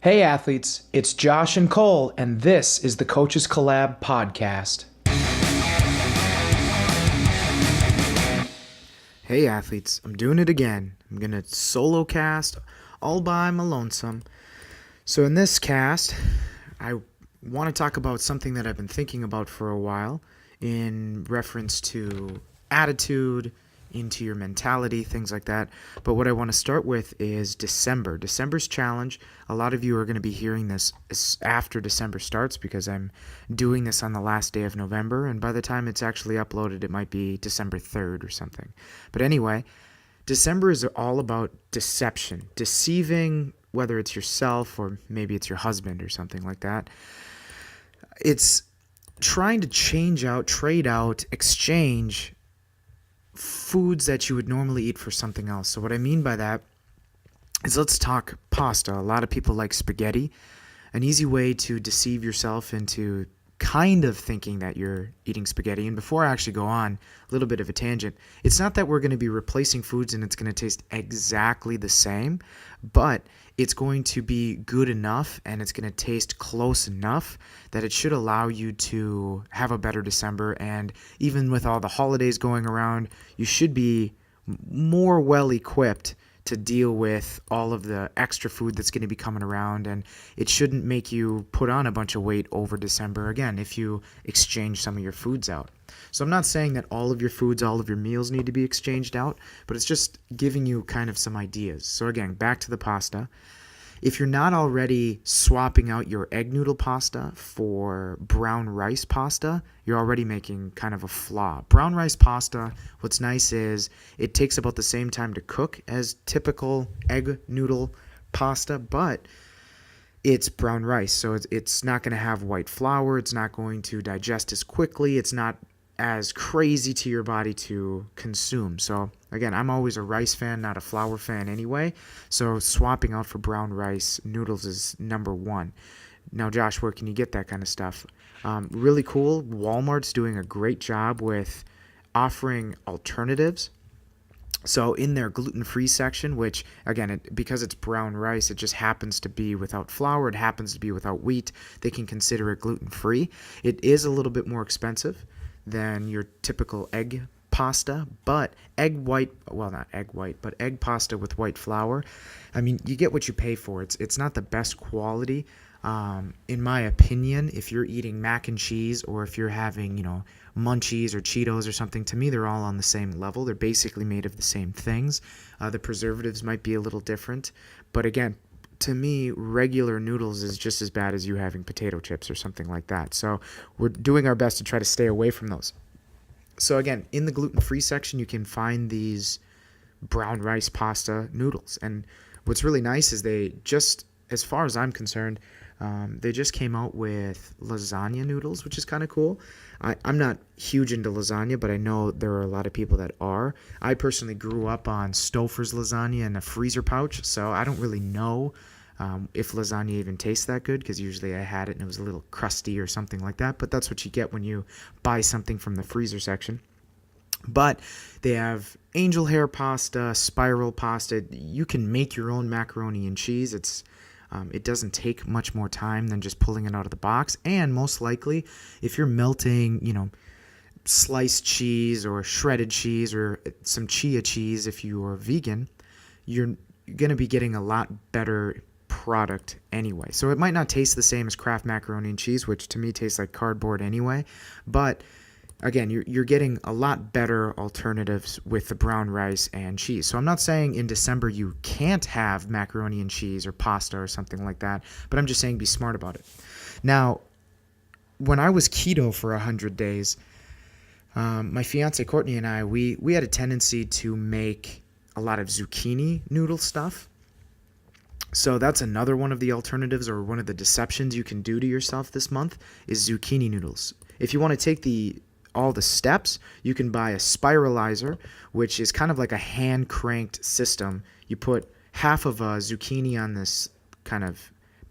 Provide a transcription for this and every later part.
Hey athletes, it's Josh and Cole, and this is the Coaches Collab podcast. Hey athletes, I'm doing it again. I'm going to solo cast all by my lonesome. So in this cast, I want to talk about something that I've been thinking about for a while in reference to attitude, into your mentality, things like that. But what I want to start with is December. December's challenge. A lot of you are going to be hearing this after December starts because I'm doing this on the last day of November, and by the time it's actually uploaded, it might be December 3rd or something. But anyway, December is all about deception, deceiving, whether it's yourself or maybe it's your husband or something like that. It's trying to change out, trade out, exchange foods that you would normally eat for something else. So what I mean by that is, let's talk pasta. A lot of people like spaghetti. An easy way to deceive yourself into kind of thinking that you're eating spaghetti. And before I actually go on, a little bit of a tangent. It's not that we're going to be replacing foods and it's going to taste exactly the same, but it's going to be good enough and it's going to taste close enough that it should allow you to have a better December. And even with all the holidays going around, you should be more well equipped to deal with all of the extra food that's going to be coming around, and it shouldn't make you put on a bunch of weight over December again if you exchange some of your foods out. So I'm not saying that all of your foods, all of your meals need to be exchanged out, but it's just giving you kind of some ideas. So again, back to the pasta. If you're not already swapping out your egg noodle pasta for brown rice pasta, you're already making kind of a flaw. Brown rice pasta, what's nice is it takes about the same time to cook as typical egg noodle pasta, but it's brown rice, so it's not going to have white flour. It's not going to digest as quickly. It's not as crazy to your body to consume. So again, I'm always a rice fan, not a flour fan anyway. So swapping out for brown rice noodles is number one. Now, Josh, where can you get that kind of stuff? Really cool. Walmart's doing a great job with offering alternatives. So in their gluten-free section, which again, because it's brown rice, it just happens to be without flour, it happens to be without wheat, they can consider it gluten-free. It is a little bit more expensive than your typical egg pasta, but egg pasta with white flour, I mean, you get what you pay for. It's not the best quality. In my opinion, if you're eating mac and cheese or if you're having, munchies or Cheetos or something, to me, they're all on the same level. They're basically made of the same things. The preservatives might be a little different, but again, to me, regular noodles is just as bad as you having potato chips or something like that. So we're doing our best to try to stay away from those. So again, in the gluten-free section, you can find these brown rice pasta noodles. And what's really nice is they just, as far as I'm concerned, they just came out with lasagna noodles, which is kind of cool. I'm not huge into lasagna, but I know there are a lot of people that are. I personally grew up on Stouffer's lasagna in a freezer pouch, so I don't really know if lasagna even tastes that good, because usually I had it and it was a little crusty or something like that, but that's what you get when you buy something from the freezer section. But they have angel hair pasta, spiral pasta. You can make your own macaroni and cheese. It doesn't take much more time than just pulling it out of the box. And most likely, if you're melting, sliced cheese or shredded cheese or some chia cheese, if you are vegan, you're going to be getting a lot better product anyway. So it might not taste the same as Kraft macaroni and cheese, which to me tastes like cardboard anyway. But again, you're getting a lot better alternatives with the brown rice and cheese. So I'm not saying in December you can't have macaroni and cheese or pasta or something like that, but I'm just saying be smart about it. Now, when I was keto for 100 days, my fiance Courtney and I, we had a tendency to make a lot of zucchini noodle stuff. So that's another one of the alternatives, or one of the deceptions you can do to yourself this month, is zucchini noodles. If you want to take all the steps, you can buy a spiralizer, which is kind of like a hand-cranked system. You put half of a zucchini on this kind of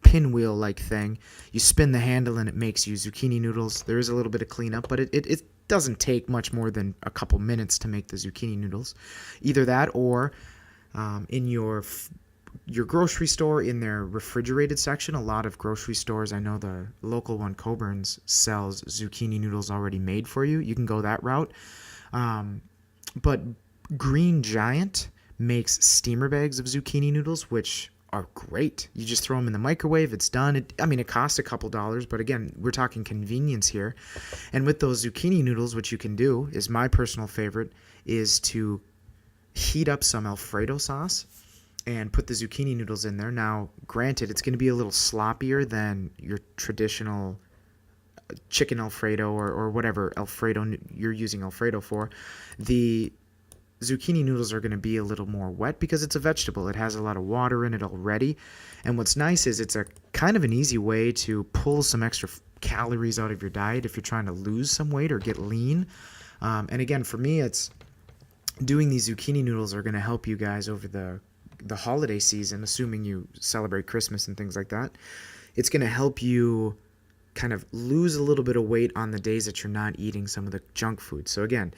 pinwheel-like thing. You spin the handle and it makes you zucchini noodles. There is a little bit of cleanup, but it doesn't take much more than a couple minutes to make the zucchini noodles. Either that or in your your grocery store in their refrigerated section. A lot of grocery stores, I know the local one, Coburn's, sells zucchini noodles already made for you. You can go that route. But Green Giant makes steamer bags of zucchini noodles, which are great. You just throw them in the microwave. It's done. It costs a couple dollars, but again, we're talking convenience here. And with those zucchini noodles, what you can do is, my personal favorite is to heat up some Alfredo sauce and put the zucchini noodles in there. Now, granted, it's going to be a little sloppier than your traditional chicken Alfredo or whatever Alfredo you're using Alfredo for. The zucchini noodles are going to be a little more wet because it's a vegetable. It has a lot of water in it already. And what's nice is it's a kind of an easy way to pull some extra calories out of your diet if you're trying to lose some weight or get lean. And again, for me, it's doing these zucchini noodles are going to help you guys over the holiday season, assuming you celebrate Christmas and things like that. It's going to help you kind of lose a little bit of weight on the days that you're not eating some of the junk food. So again,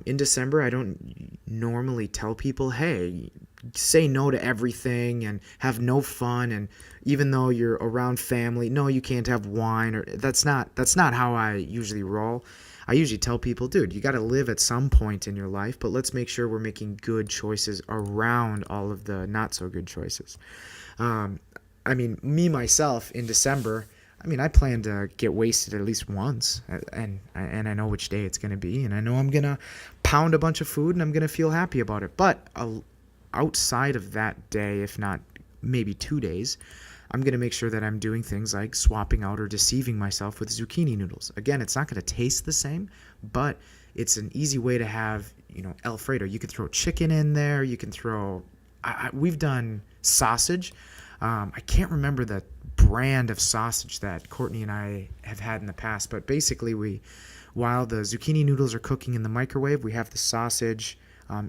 in December, I don't normally tell people, hey, say no to everything and have no fun. And even though you're around family, no, you can't have wine. Or that's not how I usually roll. I usually tell people, dude, you got to live at some point in your life, but let's make sure we're making good choices around all of the not so good choices. Me, myself, in December, I plan to get wasted at least once, and I know which day it's going to be, and I know I'm going to pound a bunch of food, and I'm going to feel happy about it. But outside of that day, if not maybe 2 days, I'm going to make sure that I'm doing things like swapping out or deceiving myself with zucchini noodles. Again, it's not going to taste the same, but it's an easy way to have, Alfredo. You can throw chicken in there. You can throw, we've done sausage. I can't remember the brand of sausage that Courtney and I have had in the past, but basically while the zucchini noodles are cooking in the microwave, we have the sausage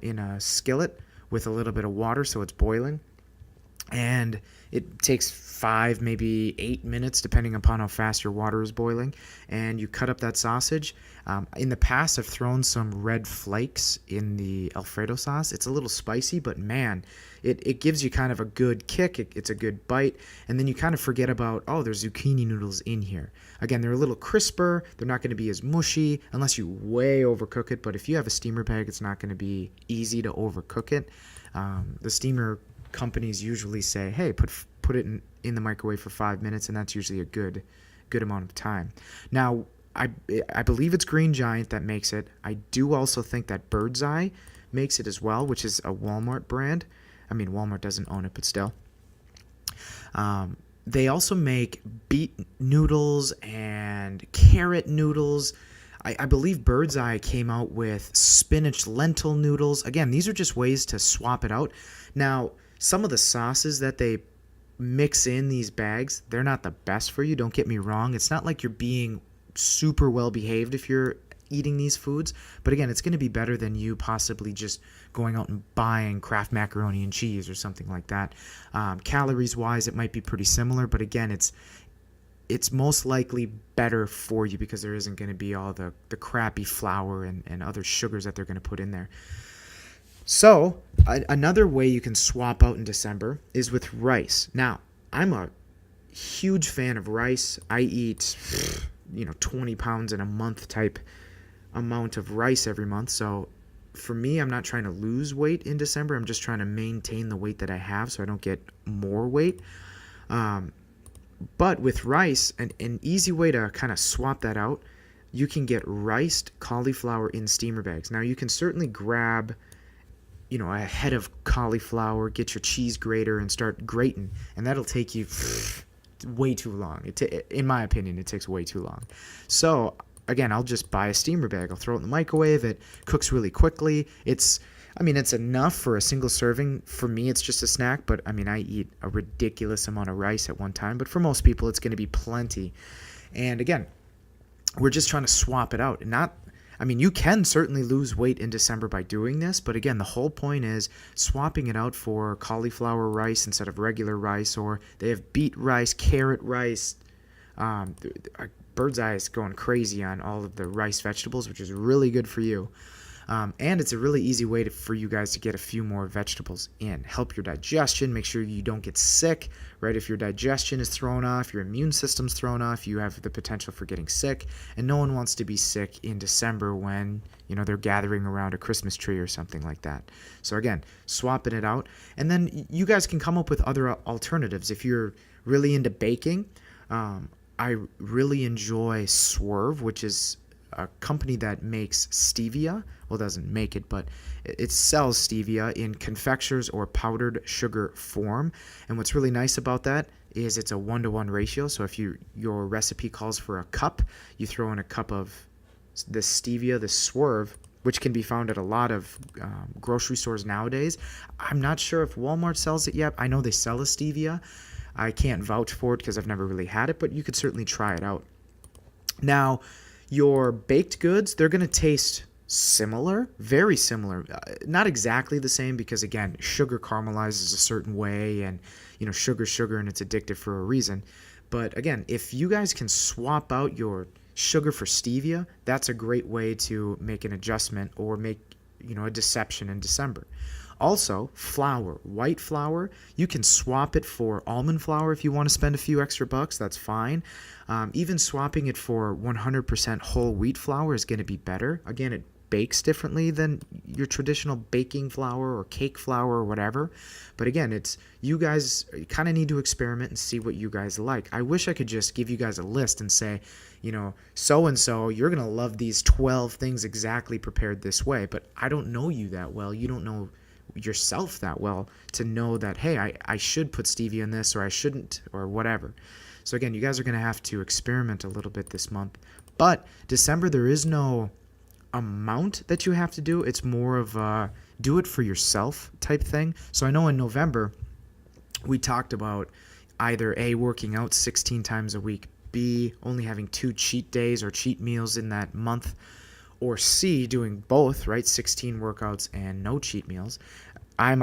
in a skillet with a little bit of water so it's boiling. And it takes 5, maybe 8 minutes, depending upon how fast your water is boiling. And you cut up that sausage. In the past, I've thrown some red flakes in the Alfredo sauce. It's a little spicy, but man, it gives you kind of a good kick. It's a good bite. And then you kind of forget about, there's zucchini noodles in here. Again, they're a little crisper. They're not going to be as mushy unless you way overcook it. But if you have a steamer bag, it's not going to be easy to overcook it. The steamer companies usually say, hey, put it in the microwave for 5 minutes, and that's usually a good amount of time. Now, I believe it's Green Giant that makes it. I do also think that Bird's Eye makes it as well, which is a Walmart brand. Walmart doesn't own it, but still. They also make beet noodles and carrot noodles. I believe Bird's Eye came out with spinach lentil noodles. Again, these are just ways to swap it out. Now, some of the sauces that they mix in these bags, they're not the best for you. Don't get me wrong. It's not like you're being super well behaved if you're eating these foods. But again, it's going to be better than you possibly just going out and buying Kraft macaroni and cheese or something like that. Calories wise, it might be pretty similar. But again, it's most likely better for you because there isn't going to be all the crappy flour and other sugars that they're going to put in there. So another way you can swap out in December is with rice. Now, I'm a huge fan of rice. I eat, 20 pounds in a month type amount of rice every month. So for me, I'm not trying to lose weight in December. I'm just trying to maintain the weight that I have so I don't get more weight. But with rice, an easy way to kind of swap that out, you can get riced cauliflower in steamer bags. Now, you can certainly grab a head of cauliflower, get your cheese grater, and start grating. And that'll take you way too long. In my opinion, it takes way too long. So, again, I'll just buy a steamer bag. I'll throw it in the microwave. It cooks really quickly. It's enough for a single serving. For me, it's just a snack. But, I eat a ridiculous amount of rice at one time. But for most people, it's going to be plenty. And, again, we're just trying to swap it out. You can certainly lose weight in December by doing this, but again, the whole point is swapping it out for cauliflower rice instead of regular rice, or they have beet rice, carrot rice. Bird's Eye is going crazy on all of the rice vegetables, which is really good for you. And it's a really easy way for you guys to get a few more vegetables in. Help your digestion. Make sure you don't get sick, right? If your digestion is thrown off, your immune system's thrown off, you have the potential for getting sick. And no one wants to be sick in December when, they're gathering around a Christmas tree or something like that. So again, swapping it out. And then you guys can come up with other alternatives. If you're really into baking, I really enjoy Swerve, which is a company that makes stevia. Well, it doesn't make it, but it sells stevia in confectures or powdered sugar form. And what's really nice about that is it's a 1-to-1 ratio. So if your recipe calls for a cup, you throw in a cup of the stevia, the Swerve, which can be found at a lot of grocery stores nowadays. I'm not sure if Walmart sells it yet. I know they sell a stevia. I can't vouch for it because I've never really had it, but you could certainly try it out. Now, your baked goods, they're going to taste similar, very similar. Not exactly the same because, again, sugar caramelizes a certain way and, sugar, and it's addictive for a reason. But, again, if you guys can swap out your sugar for stevia, that's a great way to make an adjustment or make, a deception in December. Also, flour, white flour, you can swap it for almond flour if you want to spend a few extra bucks, that's fine. Even swapping it for 100% whole wheat flour is going to be better. Again, it bakes differently than your traditional baking flour or cake flour or whatever. But again, you guys kind of need to experiment and see what you guys like. I wish I could just give you guys a list and say, so-and-so, you're going to love these 12 things exactly prepared this way. But I don't know you that well. You don't know yourself that well to know that, hey, I should put stevia in this or I shouldn't or whatever. So again, you guys are going to have to experiment a little bit this month. But December, there is no amount that you have to do. It's more of a do it for yourself type thing. So I know in November, we talked about either A, working out 16 times a week, B, only having 2 cheat days or cheat meals in that month, or C, doing both, right? 16 workouts and no cheat meals. I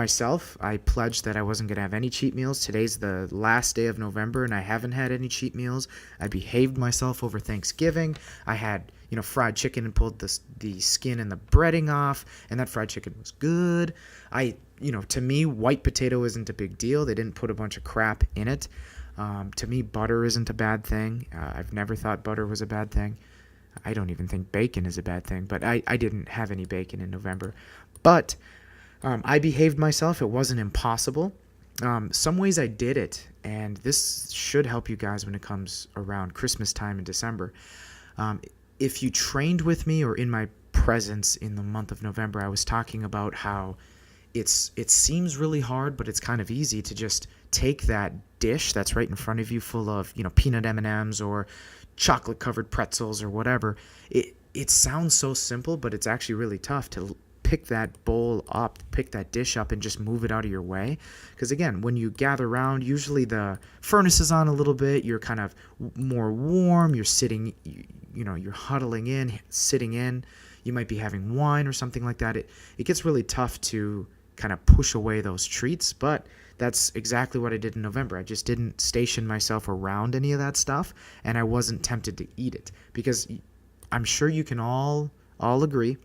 pledged that I wasn't going to have any cheat meals. Today's the last day of November, and I haven't had any cheat meals. I behaved myself over Thanksgiving. I had, fried chicken and pulled the skin and the breading off, and that fried chicken was good. To me, white potato isn't a big deal. They didn't put a bunch of crap in it. To me, butter isn't a bad thing. I've never thought butter was a bad thing. I don't even think bacon is a bad thing, but I didn't have any bacon in November. But I behaved myself. It wasn't impossible. Some ways I did it, and this should help you guys when it comes around Christmas time in December. If you trained with me or in my presence in the month of November, I was talking about how it seems really hard, but it's kind of easy to just take that dish that's right in front of you full of, peanut M&Ms or chocolate-covered pretzels or whatever. It sounds so simple, but it's actually really tough to pick that bowl up, pick that dish up, and just move it out of your way. Because again, when you gather around, usually the furnace is on a little bit, you're kind of more warm, you're sitting, you're huddling in, sitting in, you might be having wine or something like that. It gets really tough to kind of push away those treats, but that's exactly what I did in November. I just didn't station myself around any of that stuff, and I wasn't tempted to eat it. Because I'm sure you can all agree,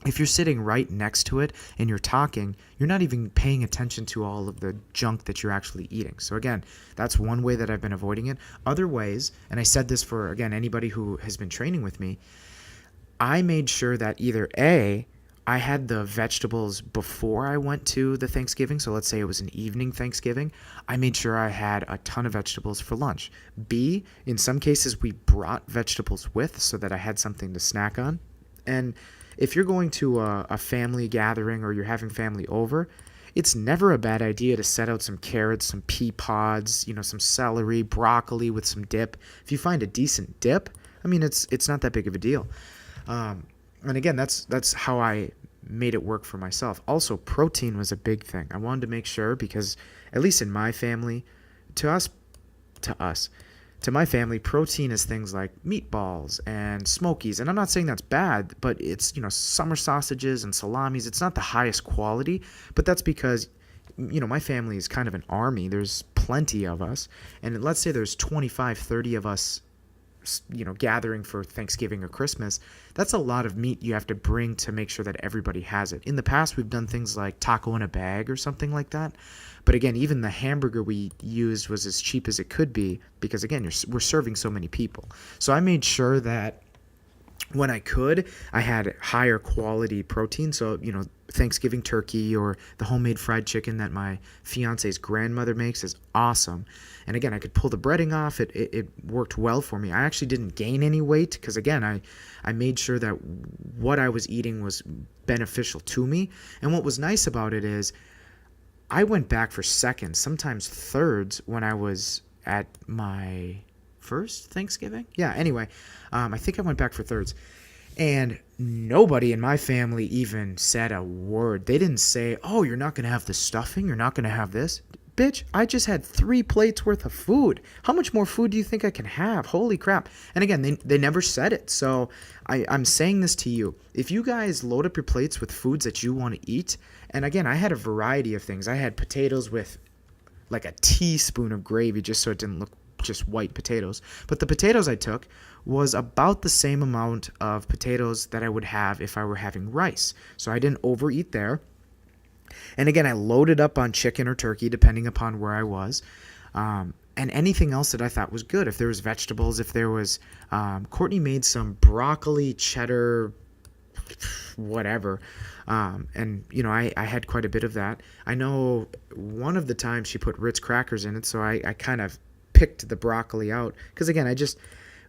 if you're sitting right next to it and you're talking, you're not even paying attention to all of the junk that you're actually eating. So again, that's one way that I've been avoiding it. Other ways, and I said this for, again, anybody who has been training with me, I made sure that either A, I had the vegetables before I went to the Thanksgiving. So let's say it was an evening Thanksgiving. I made sure I had a ton of vegetables for lunch. B, in some cases, we brought vegetables with so that I had something to snack on. And if you're going to a family gathering or you're having family over, it's never a bad idea to set out some carrots, some pea pods, some celery, broccoli with some dip. If you find a decent dip, it's not that big of a deal. And again, that's how I made it work for myself. Also, protein was a big thing. I wanted to make sure because, at least in my family, to my family, protein is things like meatballs and smokies. And I'm not saying that's bad, but it's, summer sausages and salamis. It's not the highest quality, but that's because, my family is kind of an army. There's plenty of us. And let's say there's 25, 30 of us gathering for Thanksgiving or Christmas, that's a lot of meat you have to bring to make sure that everybody has it. In the past, we've done things like taco in a bag or something like that. But again, even the hamburger we used was as cheap as it could be because, again, we're serving so many people. So I made sure that when I could, I had higher quality protein. So, Thanksgiving turkey or the homemade fried chicken that my fiance's grandmother makes is awesome. And again, I could pull the breading off. It worked well for me. I actually didn't gain any weight because, again, I made sure that what I was eating was beneficial to me. And what was nice about it is I went back for seconds, sometimes thirds, when I was at my first Thanksgiving. Yeah, anyway, I think I went back for thirds. And nobody in my family even said a word. They didn't say, oh, you're not going to have the stuffing. You're not going to have this. Bitch, I just had 3 plates worth of food. How much more food do you think I can have? Holy crap. And again, they never said it. So I'm saying this to you. If you guys load up your plates with foods that you want to eat, and again, I had a variety of things. I had potatoes with like a teaspoon of gravy just so it didn't look just white potatoes. But the potatoes I took was about the same amount of potatoes that I would have if I were having rice. So I didn't overeat there. And again, I loaded up on chicken or turkey depending upon where I was. And anything else that I thought was good. If there was vegetables, if there was Courtney made some broccoli, cheddar, whatever. And I had quite a bit of that. I know one of the times she put Ritz crackers in it, so I kind of picked the broccoli out because, again,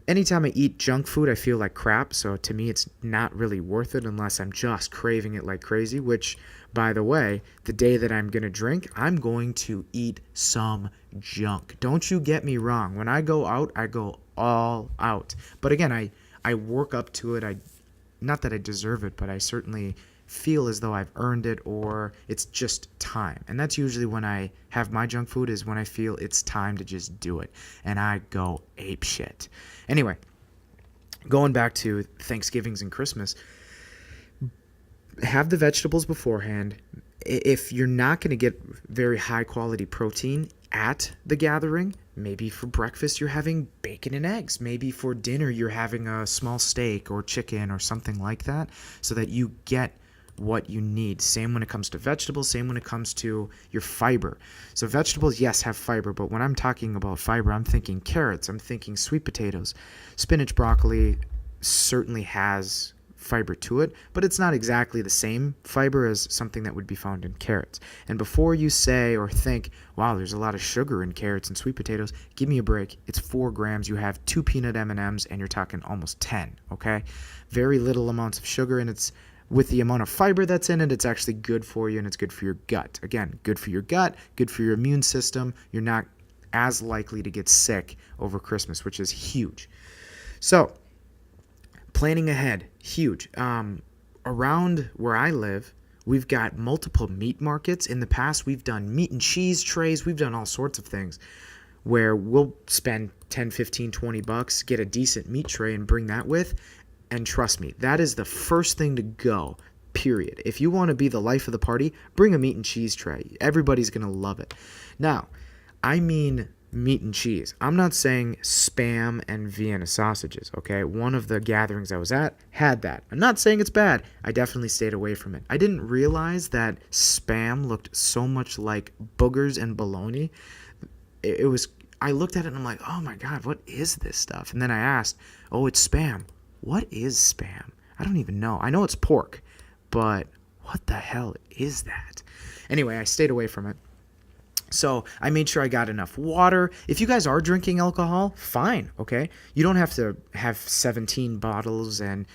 anytime I eat junk food, I feel like crap. So to me, it's not really worth it unless I'm just craving it like crazy, which, by the way, the day that I'm going to drink, I'm going to eat some junk. Don't you get me wrong. When I go out, I go all out. But again, I work up to it. Not that I deserve it, but I certainly feel as though I've earned it or it's just time. And that's usually when I have my junk food, is when I feel it's time to just do it. And I go ape shit. Anyway, going back to Thanksgivings and Christmas, have the vegetables beforehand. If you're not going to get very high quality protein at the gathering, maybe for breakfast you're having bacon and eggs. Maybe for dinner you're having a small steak or chicken or something like that, so that you get what you need. Same when it comes to vegetables, same when it comes to your fiber. So vegetables, yes, have fiber, but when I'm talking about fiber, I'm thinking carrots, I'm thinking sweet potatoes. Spinach, broccoli certainly has fiber to it, but it's not exactly the same fiber as something that would be found in carrots. And before you say or think, wow, there's a lot of sugar in carrots and sweet potatoes, give me a break. It's 4 grams. You have 2 peanut M&Ms, and you're talking almost 10, okay? Very little amounts of sugar, and it's with the amount of fiber that's in it, it's actually good for you, and it's good for your gut. Again, good for your gut, good for your immune system. You're not as likely to get sick over Christmas, which is huge. So, planning ahead, huge. Around where I live, we've got multiple meat markets. In the past, we've done meat and cheese trays. We've done all sorts of things where we'll spend 10, 15, 20 bucks, get a decent meat tray and bring that with. And trust me, that is the first thing to go, period. If you want to be the life of the party, bring a meat and cheese tray. Everybody's going to love it. Now, I mean meat and cheese. I'm not saying Spam and Vienna sausages, okay? One of the gatherings I was at had that. I'm not saying it's bad. I definitely stayed away from it. I didn't realize that Spam looked so much like boogers and bologna. I looked at it and I'm like, oh my God, what is this stuff? And then I asked, oh, it's Spam. What is Spam? I don't even know. I know it's pork, but what the hell is that? Anyway, I stayed away from it. So I made sure I got enough water. If you guys are drinking alcohol, fine, okay? You don't have to have 17 bottles and,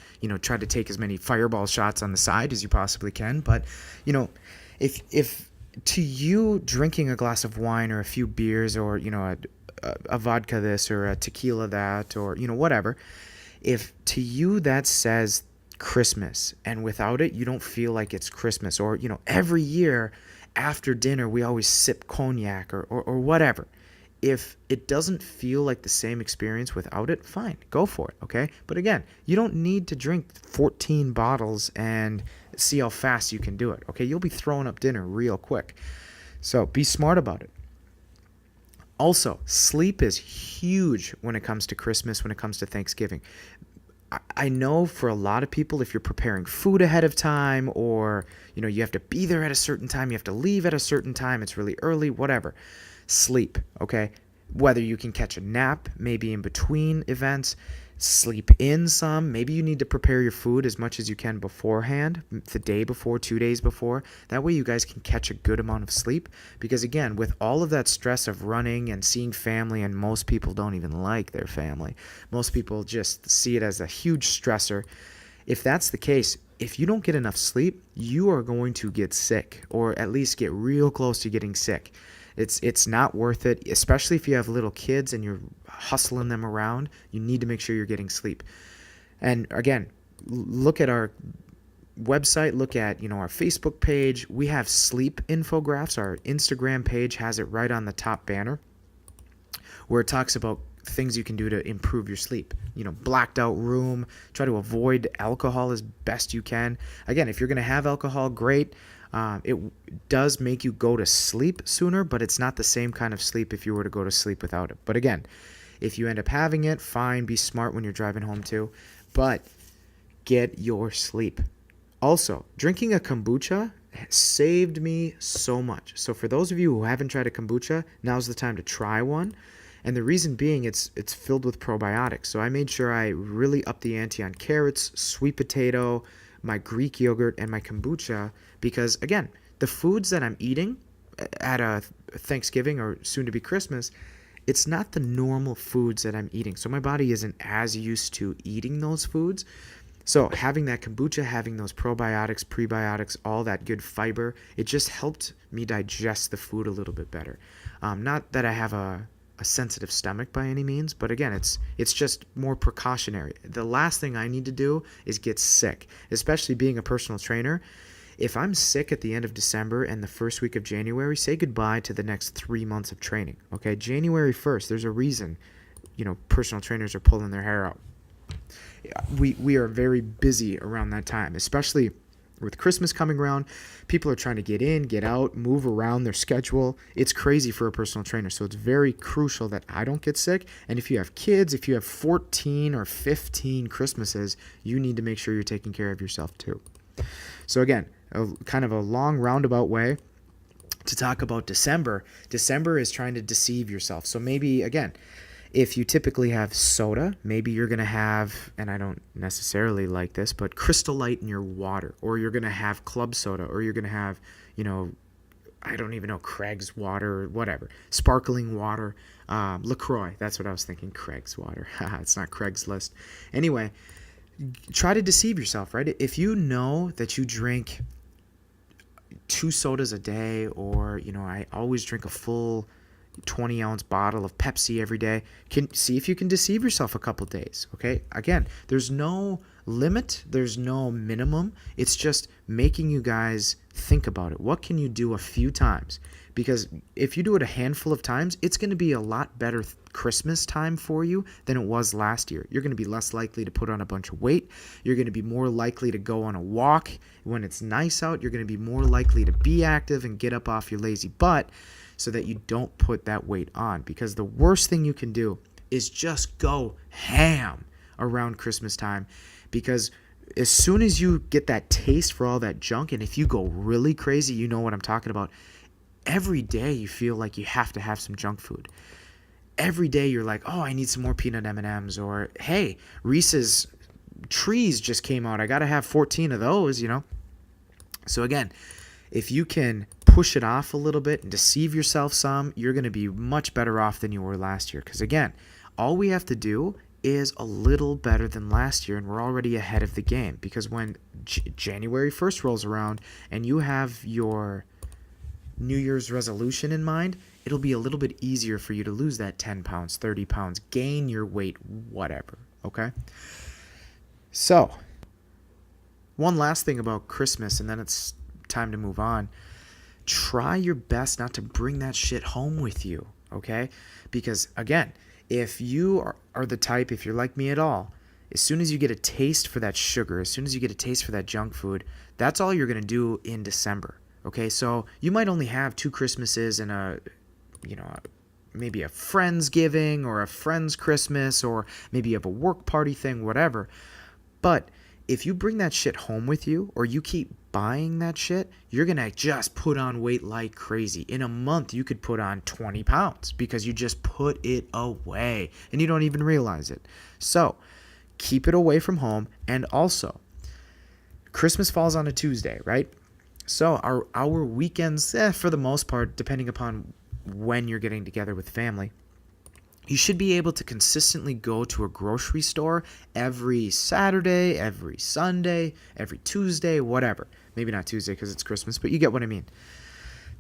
try to take as many fireball shots on the side as you possibly can. But, if to you drinking a glass of wine or a few beers or, a vodka this or a tequila that or, whatever, if to you that says Christmas and without it you don't feel like it's Christmas, or every year after dinner we always sip cognac or whatever, if it doesn't feel like the same experience without it, fine, go for it, okay? But again, you don't need to drink 14 bottles and see how fast you can do it, okay? You'll be throwing up dinner real quick. So be smart about it. Also, sleep is huge when it comes to Christmas, when it comes to Thanksgiving. I know for a lot of people, if you're preparing food ahead of time, or you have to be there at a certain time, you have to leave at a certain time, it's really early, whatever. Sleep, okay? Whether you can catch a nap, maybe in between events, sleep in some. Maybe you need to prepare your food as much as you can beforehand, the day before, 2 days before. That way you guys can catch a good amount of sleep. Because again, with all of that stress of running and seeing family, and most people don't even like their family, most people just see it as a huge stressor. If that's the case, if you don't get enough sleep, you are going to get sick, or at least get real close to getting sick. It's not worth it, especially if you have little kids and you're hustling them around. You need to make sure you're getting sleep. And again, look at our website, look at our Facebook page. We have sleep infographics. Our Instagram page has it right on the top banner, where it talks about things you can do to improve your sleep. Blacked out room, try to avoid alcohol as best you can. Again, if you're going to have alcohol, great. It does make you go to sleep sooner, but it's not the same kind of sleep if you were to go to sleep without it. But again, if you end up having it, fine, be smart when you're driving home too, but get your sleep. Also, drinking a kombucha saved me so much. So for those of you who haven't tried a kombucha, now's the time to try one. And the reason being, it's filled with probiotics. So I made sure I really upped the ante on carrots, sweet potato, my Greek yogurt, and my kombucha, because again, the foods that I'm eating at a Thanksgiving or soon to be Christmas, it's not the normal foods that I'm eating. So my body isn't as used to eating those foods. So having that kombucha, having those probiotics, prebiotics, all that good fiber, it just helped me digest the food a little bit better. Not that I have a sensitive stomach by any means, but again, it's just more precautionary. The last thing I need to do is get sick, especially being a personal trainer. If I'm sick at the end of December and the first week of January, say goodbye to the next 3 months of training. Okay, January 1st, there's a reason, personal trainers are pulling their hair out. We are very busy around that time, especially with Christmas coming around. People are trying to get in, get out, move around their schedule. It's crazy for a personal trainer. So it's very crucial that I don't get sick. And if you have kids, if you have 14 or 15 Christmases, you need to make sure you're taking care of yourself too. So again, kind of a long roundabout way to talk about December. December is trying to deceive yourself. So maybe, again, if you typically have soda, maybe you're going to have, and I don't necessarily like this, but Crystal Light in your water, or you're going to have club soda, or you're going to have, I don't even know, Craig's water, or whatever, sparkling water, LaCroix, that's what I was thinking, Craig's water. It's not Craigslist. Anyway, try to deceive yourself, right? If you know that you drink 2 sodas a day, or, I always drink a full 20-ounce bottle of Pepsi every day, can see if you can deceive yourself a couple days. Okay, again, there's no limit, there's no minimum. It's just making you guys think about it. What can you do a few times? Because if you do it a handful of times, it's going to be a lot better Christmas time for you than it was last year. You're going to be less likely to put on a bunch of weight. You're going to be more likely to go on a walk when it's nice out. You're going to be more likely to be active and get up off your lazy butt, so that you don't put that weight on. Because the worst thing you can do is just go ham around Christmas time. Because as soon as you get that taste for all that junk, and if you go really crazy, you know what I'm talking about. Every day you feel like you have to have some junk food. Every day you're like, oh, I need some more peanut M&Ms, or hey, Reese's trees just came out. I got to have 14 of those, So again, if you can push it off a little bit and deceive yourself some, you're going to be much better off than you were last year. Because again, all we have to do is a little better than last year, and we're already ahead of the game. Because when January 1st rolls around and you have your New Year's resolution in mind, it'll be a little bit easier for you to lose that 10 pounds, 30 pounds, gain your weight, whatever. Okay? So, one last thing about Christmas, and then it's time to move on. Try your best not to bring that shit home with you, okay? Because again, if you are the type, if you're like me at all, as soon as you get a taste for that sugar, as soon as you get a taste for that junk food, that's all you're going to do in December, okay? So you might only have 2 Christmases and a maybe a Friendsgiving or a friend's Christmas, or maybe you have a work party thing, whatever. But if you bring that shit home with you, or you keep buying that shit, you're going to just put on weight like crazy. In a month, you could put on 20 pounds because you just put it away and you don't even realize it. So keep it away from home. And also, Christmas falls on a Tuesday, right? So our weekends, for the most part, depending upon when you're getting together with family, you should be able to consistently go to a grocery store every Saturday, every Sunday, every Tuesday, whatever. Maybe not Tuesday because it's Christmas, but you get what I mean.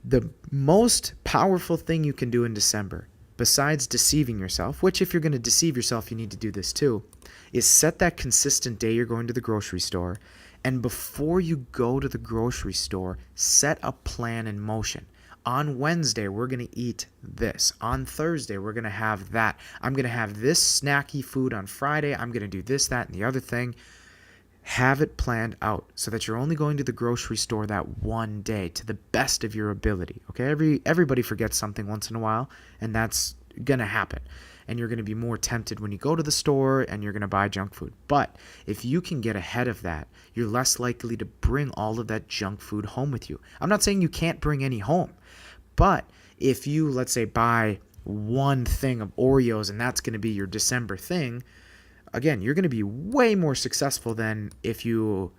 The most powerful thing you can do in December, besides deceiving yourself, which if you're going to deceive yourself, you need to do this too, is set that consistent day you're going to the grocery store. And before you go to the grocery store, set a plan in motion. On Wednesday, we're going to eat this. On Thursday, we're going to have that. I'm going to have this snacky food on Friday. I'm going to do this, that, and the other thing. Have it planned out so that you're only going to the grocery store that one day to the best of your ability. Okay, everybody forgets something once in a while, and that's going to happen. And you're going to be more tempted when you go to the store and you're going to buy junk food. But if you can get ahead of that, you're less likely to bring all of that junk food home with you. I'm not saying you can't bring any home, but if you, let's say, buy one thing of Oreos and that's going to be your December thing, again, you're going to be way more successful than if you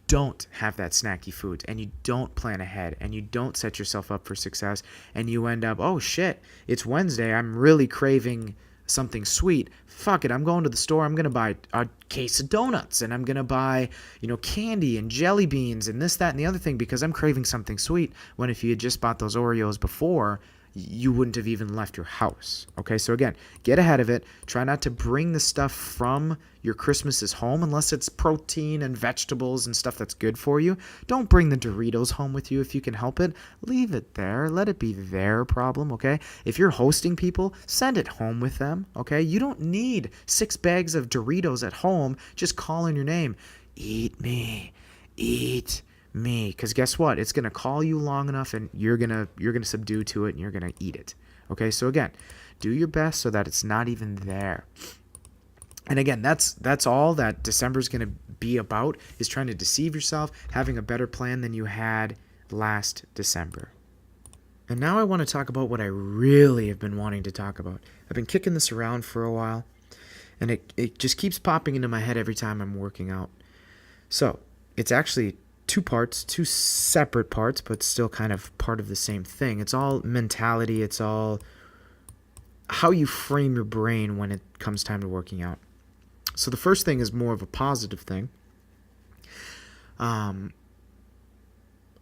don't have that snacky food and you don't plan ahead and you don't set yourself up for success and you end up, oh shit, it's Wednesday, I'm really craving something sweet. Fuck it, I'm going to the store, I'm going to buy a case of donuts and I'm going to buy, candy and jelly beans and this, that, and the other thing because I'm craving something sweet, when if you had just bought those Oreos before, you wouldn't have even left your house. Okay, so again, get ahead of it. Try not to bring the stuff from your Christmases home unless it's protein and vegetables and stuff that's good for you. Don't bring the Doritos home with you if you can help it. Leave it there. Let it be their problem, okay? If you're hosting people, send it home with them, okay? You don't need 6 bags of Doritos at home just calling your name. Eat me. Eat me, because guess what, it's going to call you long enough and you're going to subdue to it and you're going to eat it. Okay, so again, do your best so that it's not even there. And again, that's all that December is going to be about, is trying to deceive yourself, having a better plan than you had last December. And now I want to talk about what I really have been wanting to talk about. I've been kicking this around for a while and it just keeps popping into my head every time I'm working out. So it's actually 2 parts, 2 separate parts, but still kind of part of the same thing. It's all mentality. It's all how you frame your brain when it comes time to working out. So the first thing is more of a positive thing. I'm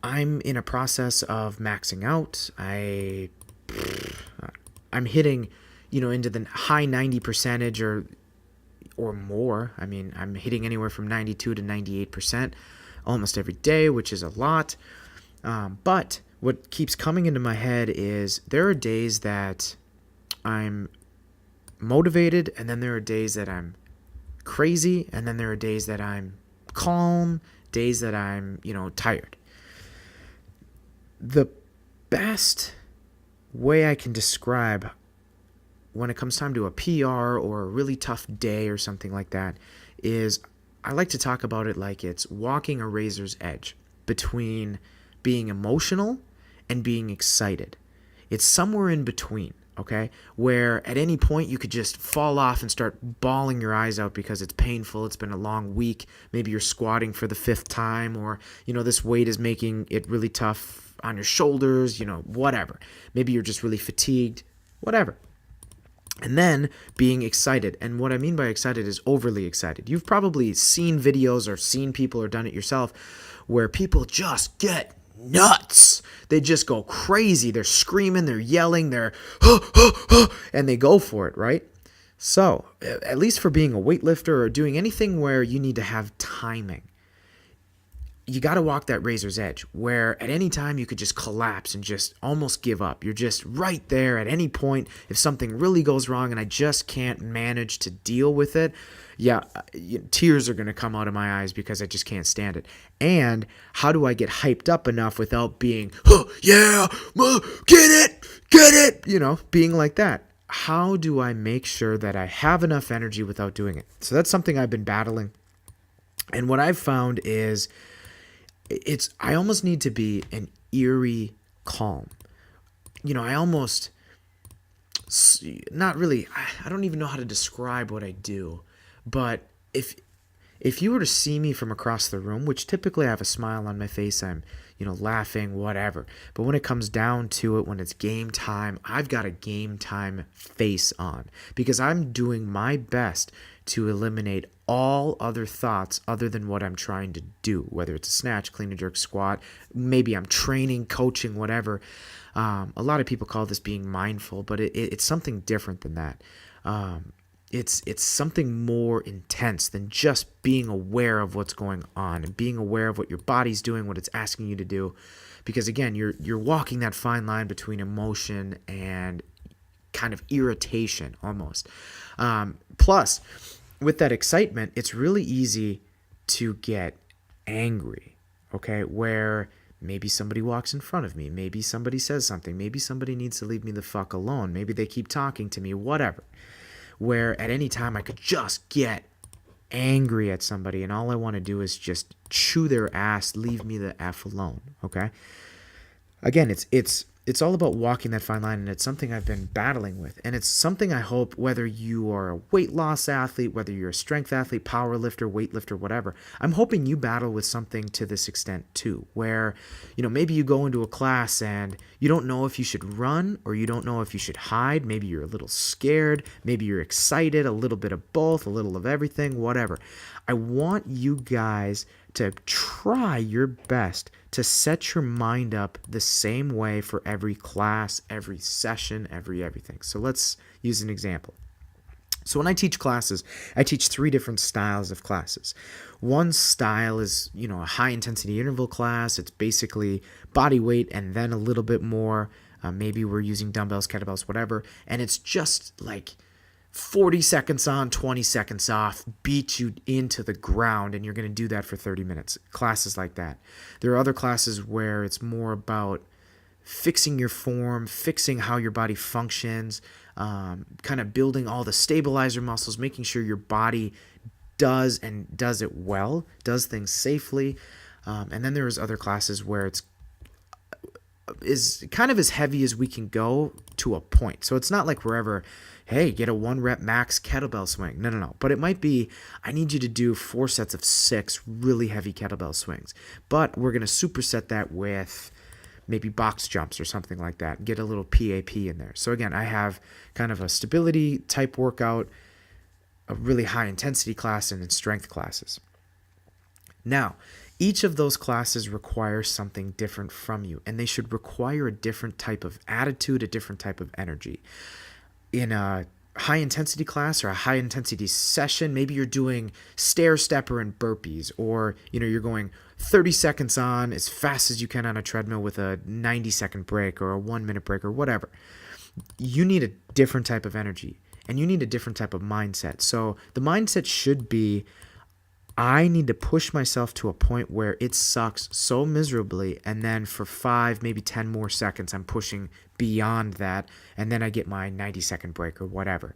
in a process of maxing out. I'm hitting, into the high 90% or more. I mean, I'm hitting anywhere from 92 to 98%. Almost every day, which is a lot. But what keeps coming into my head is there are days that I'm motivated, and then there are days that I'm crazy, and then there are days that I'm calm, days that I'm, tired. The best way I can describe when it comes time to a PR or a really tough day or something like that is I like to talk about it like it's walking a razor's edge between being emotional and being excited. It's somewhere in between, okay? Where at any point you could just fall off and start bawling your eyes out because it's painful, it's been a long week, maybe you're squatting for the 5th time, or, this weight is making it really tough on your shoulders, whatever. Maybe you're just really fatigued, whatever. And then being excited. And what I mean by excited is overly excited. You've probably seen videos or seen people or done it yourself where people just get nuts. They just go crazy. They're screaming, they're yelling, they're and they go for it, right? So, at least for being a weightlifter or doing anything where you need to have timing, you got to walk that razor's edge where at any time you could just collapse and just almost give up. You're just right there at any point. If something really goes wrong and I just can't manage to deal with it, tears are going to come out of my eyes because I just can't stand it. And how do I get hyped up enough without being, oh, yeah, get it, being like that? How do I make sure that I have enough energy without doing it? So that's something I've been battling. And what I've found is I almost need to be an eerie calm. I almost, not really, I don't even know how to describe what I do. But if you were to see me from across the room, which typically I have a smile on my face, I'm, laughing, whatever. But when it comes down to it, when it's game time, I've got a game time face on because I'm doing my best to eliminate all other thoughts other than what I'm trying to do, whether it's a snatch, clean and jerk, squat, maybe I'm training, coaching, whatever. A lot of people call this being mindful, but it's something different than that. It's something more intense than just being aware of what's going on and being aware of what your body's doing, what it's asking you to do. Because again, you're walking that fine line between emotion and kind of irritation almost. Plus, with that excitement, it's really easy to get angry, okay? Where maybe somebody walks in front of me, maybe somebody says something, maybe somebody needs to leave me the fuck alone, maybe they keep talking to me, whatever. Where at any time I could just get angry at somebody and all I want to do is just chew their ass, leave me the F alone, okay? Again, it's all about walking that fine line, and it's something I've been battling with. And it's something I hope whether you are a weight loss athlete, whether you're a strength athlete, power lifter, weightlifter, whatever, I'm hoping you battle with something to this extent too, where, maybe you go into a class and you don't know if you should run or you don't know if you should hide. Maybe you're a little scared. Maybe you're excited, a little bit of both, a little of everything, whatever. I want you guys to try your best to set your mind up the same way for every class, every session, everything. So let's use an example. So when I teach classes, I teach 3 different styles of classes. One style is, a high intensity interval class. It's basically body weight and then a little bit more. Maybe we're using dumbbells, kettlebells, whatever. And it's just like 40 seconds on, 20 seconds off, beat you into the ground, and you're going to do that for 30 minutes. Classes like that. There are other classes where it's more about fixing your form, fixing how your body functions, kind of building all the stabilizer muscles, making sure your body does it well, does things safely. And then there's other classes where it's is kind of as heavy as we can go to a point. So it's not like we're ever, hey, get a 1 rep max kettlebell swing. No. But it might be, I need you to do 4 sets of 6 really heavy kettlebell swings. But we're going to superset that with maybe box jumps or something like that. Get a little PAP in there. So again, I have kind of a stability type workout, a really high intensity class, and then strength classes. Now, each of those classes requires something different from you, and they should require a different type of attitude, a different type of energy. In a high intensity class or a high intensity session, maybe you're doing stair stepper and burpees, or you're going 30 seconds on as fast as you can on a treadmill with a 90-second break or a 1-minute break or whatever. You need a different type of energy, and you need a different type of mindset. So the mindset should be, I need to push myself to a point where it sucks so miserably, and then for 5, maybe 10 more seconds, I'm pushing beyond that, and then I get my 90-second break or whatever.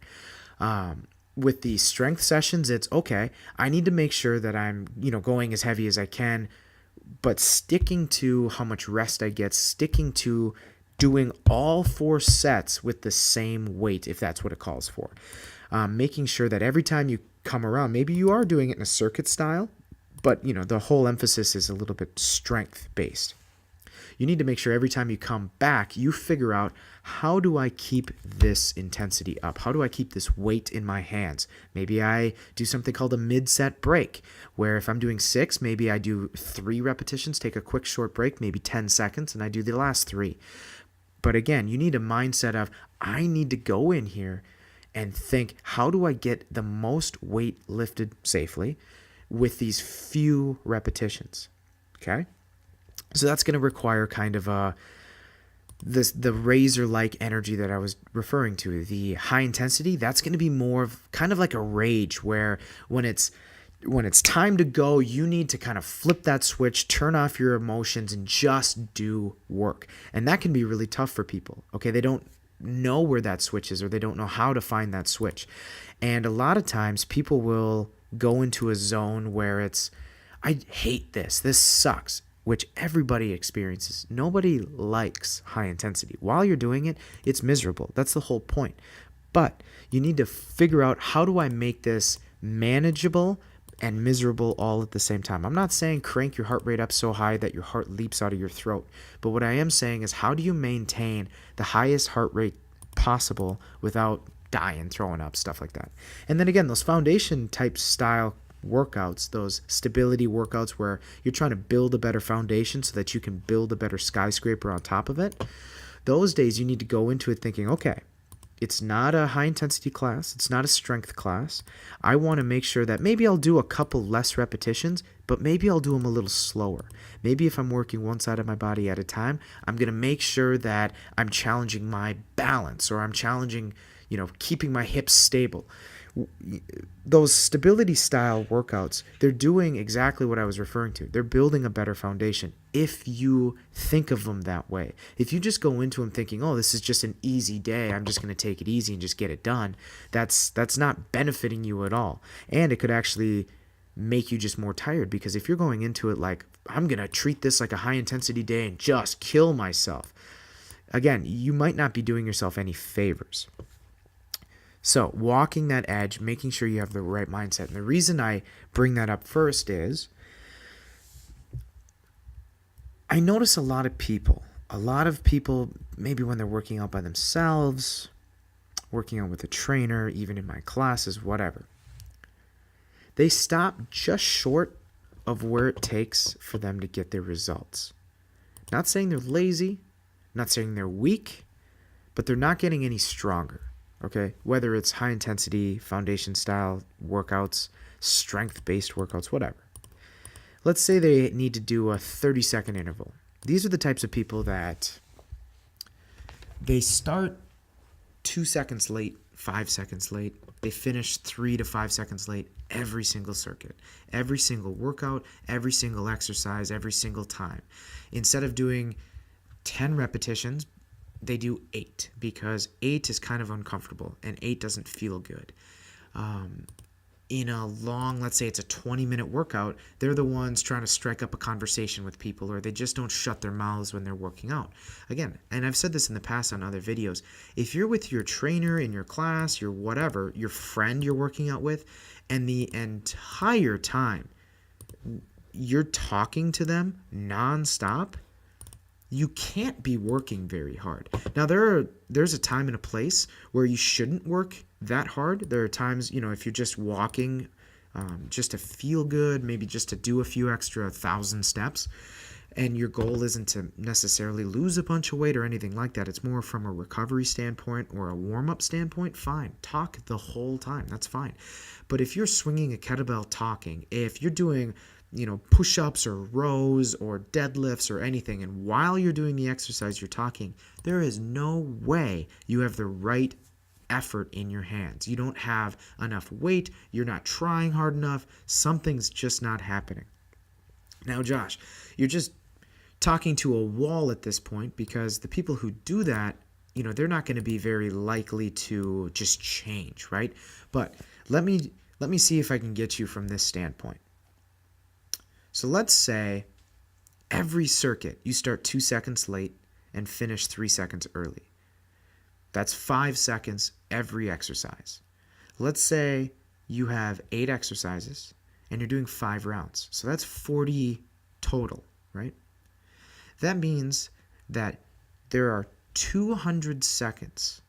With the strength sessions, it's okay. I need to make sure that I'm, going as heavy as I can, but sticking to how much rest I get, sticking to doing all 4 sets with the same weight, if that's what it calls for. Making sure that every time you come around, maybe you are doing it in a circuit style, but the whole emphasis is a little bit strength based. You need to make sure every time you come back, you figure out, how do I keep this intensity up? How do I keep this weight in my hands? Maybe I do something called a mid-set break, where if I'm doing 6, maybe I do 3 repetitions, take a quick short break, maybe 10 seconds, and I do the last 3. But again, you need a mindset of, I need to go in here and think, how do I get the most weight lifted safely with these few repetitions? okay? So that's going to require kind of the razor-like energy that I was referring to. The high intensity, that's going to be more of kind of like a rage, where when it's time to go, you need to kind of flip that switch, turn off your emotions, and just do work. And that can be really tough for people. Okay, they don't know where that switch is, or they don't know how to find that switch. And a lot of times people will go into a zone where it's, I hate this sucks, which everybody experiences. Nobody likes high intensity. While you're doing it, it's miserable. That's the whole point. But you need to figure out, how do I make this manageable and miserable all at the same time? I'm not saying crank your heart rate up so high that your heart leaps out of your throat. But what I am saying is, how do you maintain the highest heart rate possible without dying, throwing up, stuff like that? And then again, those foundation type style workouts, those stability workouts where you're trying to build a better foundation so that you can build a better skyscraper on top of it, those days you need to go into it thinking, okay, it's not a high intensity class, it's not a strength class. I want to make sure that maybe I'll do a couple less repetitions, but maybe I'll do them a little slower. Maybe if I'm working one side of my body at a time, I'm going to make sure that I'm challenging my balance, or I'm challenging, keeping my hips stable. Those stability style workouts, they're doing exactly what I was referring to. They're building a better foundation if you think of them that way. If you just go into them thinking, oh, this is just an easy day, I'm just going to take it easy and just get it done, that's not benefiting you at all. And it could actually make you just more tired, because if you're going into it like, I'm going to treat this like a high intensity day and just kill myself, again, you might not be doing yourself any favors. So walking that edge, making sure you have the right mindset. And the reason I bring that up first is, I notice a lot of people, maybe when they're working out by themselves, working out with a trainer, even in my classes, whatever, they stop just short of where it takes for them to get their results. Not saying they're lazy, not saying they're weak, but they're not getting any stronger. Okay, whether it's high intensity, foundation style workouts, strength-based workouts, whatever. Let's say they need to do a 30-second interval. These are the types of people that they start 2 seconds late, 5 seconds late. They finish 3 to 5 seconds late every single circuit, every single workout, every single exercise, every single time. Instead of doing 10 repetitions, they do 8, because 8 is kind of uncomfortable and 8 doesn't feel good. In a long, let's say it's a 20-minute workout, they're the ones trying to strike up a conversation with people, or they just don't shut their mouths when they're working out. Again, and I've said this in the past on other videos, if you're with your trainer in your class, your whatever, your friend you're working out with, and the entire time you're talking to them nonstop, you can't be working very hard. Now, there's a time and a place where you shouldn't work that hard. There are times, if you're just walking just to feel good, maybe just to do a few extra 1,000 steps, and your goal isn't to necessarily lose a bunch of weight or anything like that. It's more from a recovery standpoint or a warm-up standpoint, fine. Talk the whole time. That's fine. But if you're swinging a kettlebell talking, if you're doing push-ups or rows or deadlifts or anything, and while you're doing the exercise you're talking, there is no way you have the right effort in your hands. You don't have enough weight, you're not trying hard enough, something's just not happening. Now, Josh, you're just talking to a wall at this point, because the people who do that, they're not going to be very likely to just change, right? But let me see if I can get you from this standpoint. So let's say every circuit you start 2 seconds late and finish 3 seconds early. That's 5 seconds every exercise. Let's say you have 8 exercises and you're doing 5 rounds. So that's 40 total, right? That means that there are 200 seconds,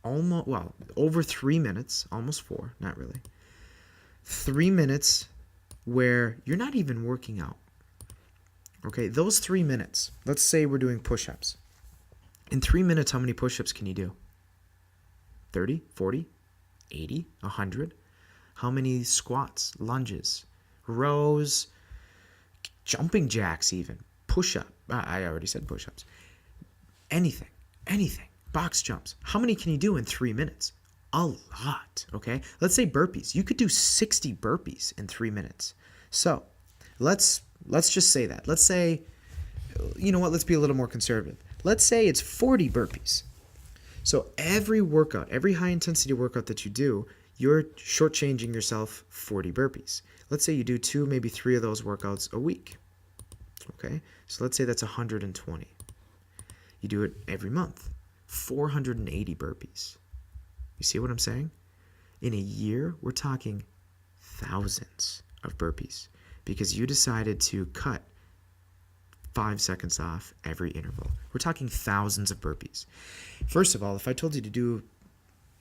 over 3 minutes, almost 4, not really, 3 minutes where you're not even working out. Okay, those 3 minutes, let's say we're doing push-ups. In 3 minutes, how many push-ups can you do? 30, 40, 80, 100? How many squats, lunges, rows, jumping jacks even, push-up. I already said push-ups. Anything. Box jumps. How many can you do in 3 minutes? A lot, okay? Let's say burpees. You could do 60 burpees in 3 minutes. So let's just say that. Let's say, you know what, let's be a little more conservative. Let's say it's 40 burpees. So every workout, every high intensity workout that you do, you're shortchanging yourself 40 burpees. Let's say you do 2, maybe 3 of those workouts a week. Okay? So let's say that's 120. You do it every month. 480 burpees. You see what I'm saying? In a year, we're talking thousands of burpees because you decided to cut 5 seconds off every interval. We're talking thousands of burpees. First of all, if I told you to do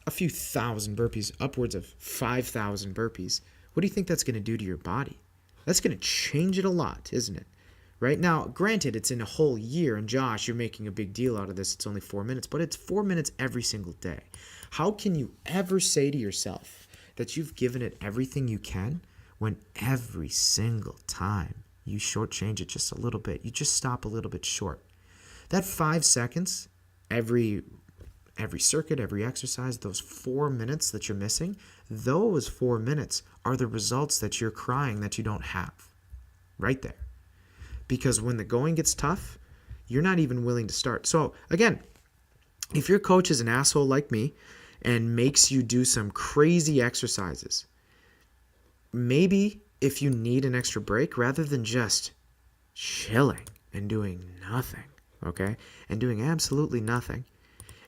a few thousand burpees, upwards of 5,000 burpees, what do you think that's going to do to your body? That's going to change it a lot, isn't it? Right now, granted, it's in a whole year, and Josh, you're making a big deal out of this. It's only 4 minutes, but it's 4 minutes every single day. How can you ever say to yourself that you've given it everything you can when every single time you shortchange it just a little bit, you just stop a little bit short? That 5 seconds, every circuit, every exercise, those 4 minutes that you're missing, those 4 minutes are the results that you're crying that you don't have. Right there. Because when the going gets tough, you're not even willing to start. So again, if your coach is an asshole like me and makes you do some crazy exercises, maybe if you need an extra break, rather than just chilling and doing nothing, okay, and doing absolutely nothing,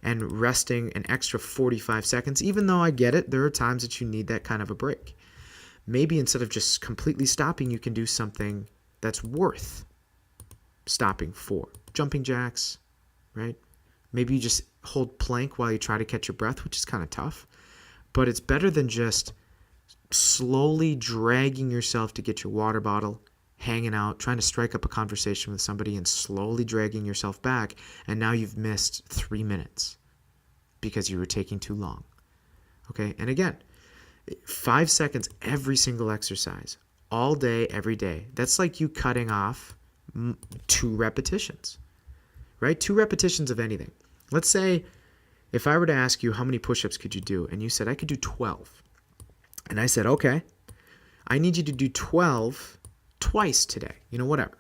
and resting an extra 45 seconds, even though I get it, there are times that you need that kind of a break. Maybe instead of just completely stopping, you can do something that's worth stopping for. Jumping jacks, right? Maybe you just hold plank while you try to catch your breath, which is kind of tough. But it's better than just slowly dragging yourself to get your water bottle, hanging out, trying to strike up a conversation with somebody and slowly dragging yourself back. And now you've missed 3 minutes because you were taking too long. Okay? And again, 5 seconds every single exercise, all day, every day. That's like you cutting off 2 repetitions, right? 2 repetitions of anything. Let's say if I were to ask you how many push-ups could you do, and you said I could do 12. And I said, okay, I need you to do 12 twice today, whatever.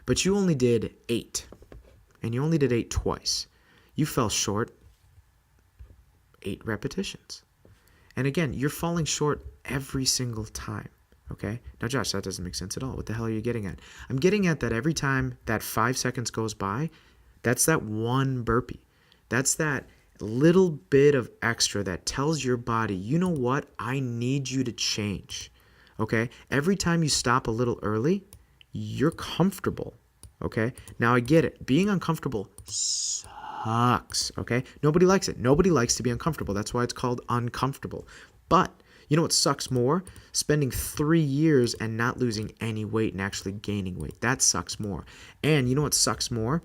But you only did 8, and you only did 8 twice. You fell short 8 repetitions. And again, you're falling short every single time. Okay? Now, Josh, that doesn't make sense at all. What the hell are you getting at? I'm getting at that every time that 5 seconds goes by, that's that one burpee. That's that little bit of extra that tells your body, you know what? I need you to change. Okay? Every time you stop a little early, you're comfortable. Okay? Now, I get it. Being uncomfortable sucks. Okay? Nobody likes it. Nobody likes to be uncomfortable. That's why it's called uncomfortable. But you know what sucks more? Spending 3 years and not losing any weight and actually gaining weight. That sucks more. And you know what sucks more?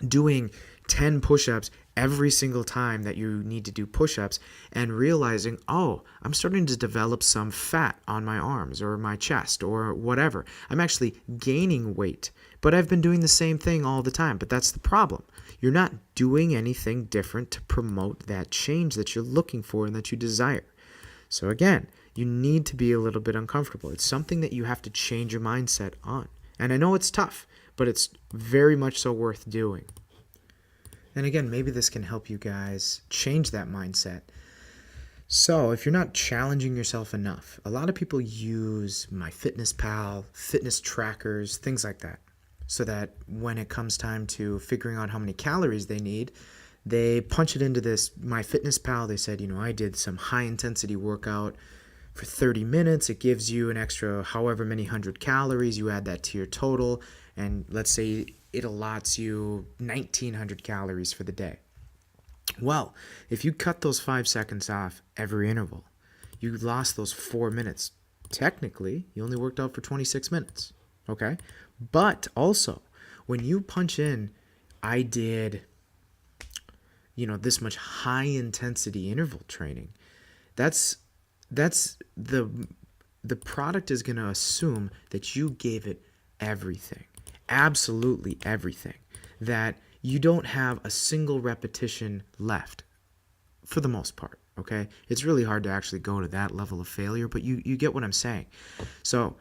Doing 10 push-ups every single time that you need to do push-ups and realizing, oh, I'm starting to develop some fat on my arms or my chest or whatever. I'm actually gaining weight, but I've been doing the same thing all the time. But that's the problem. You're not doing anything different to promote that change that you're looking for and that you desire. So again, you need to be a little bit uncomfortable. It's something that you have to change your mindset on. And I know it's tough, but it's very much so worth doing. And again, maybe this can help you guys change that mindset. So if you're not challenging yourself enough, a lot of people use MyFitnessPal, fitness trackers, things like that, so that when it comes time to figuring out how many calories they need, they punch it into this MyFitnessPal. They said, I did some high-intensity workout for 30 minutes. It gives you an extra however many 100 calories. You add that to your total, and let's say it allots you 1,900 calories for the day. Well, if you cut those 5 seconds off every interval, you lost those 4 minutes. Technically, you only worked out for 26 minutes, okay? But also, when you punch in, I did this much high intensity interval training, that's the product is going to assume that you gave it everything, absolutely everything, that you don't have a single repetition left for the most part, okay? It's really hard to actually go to that level of failure, but you get what I'm saying. So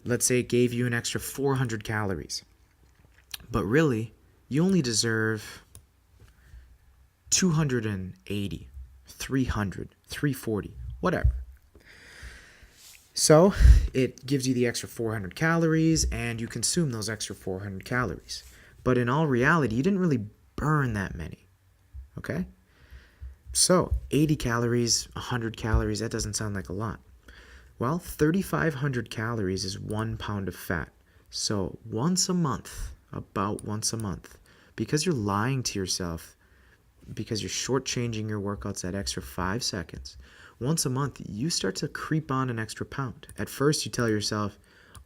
let's say it gave you an extra 400 calories, but really, you only deserve 280, 300, 340, whatever. So it gives you the extra 400 calories, and you consume those extra 400 calories. But in all reality, you didn't really burn that many, okay? So 80 calories, 100 calories, that doesn't sound like a lot. Well, 3,500 calories is 1 pound of fat. So once a month, about once a month, because you're lying to yourself, because you're shortchanging your workouts that extra 5 seconds, once a month, you start to creep on an extra pound. At first, you tell yourself,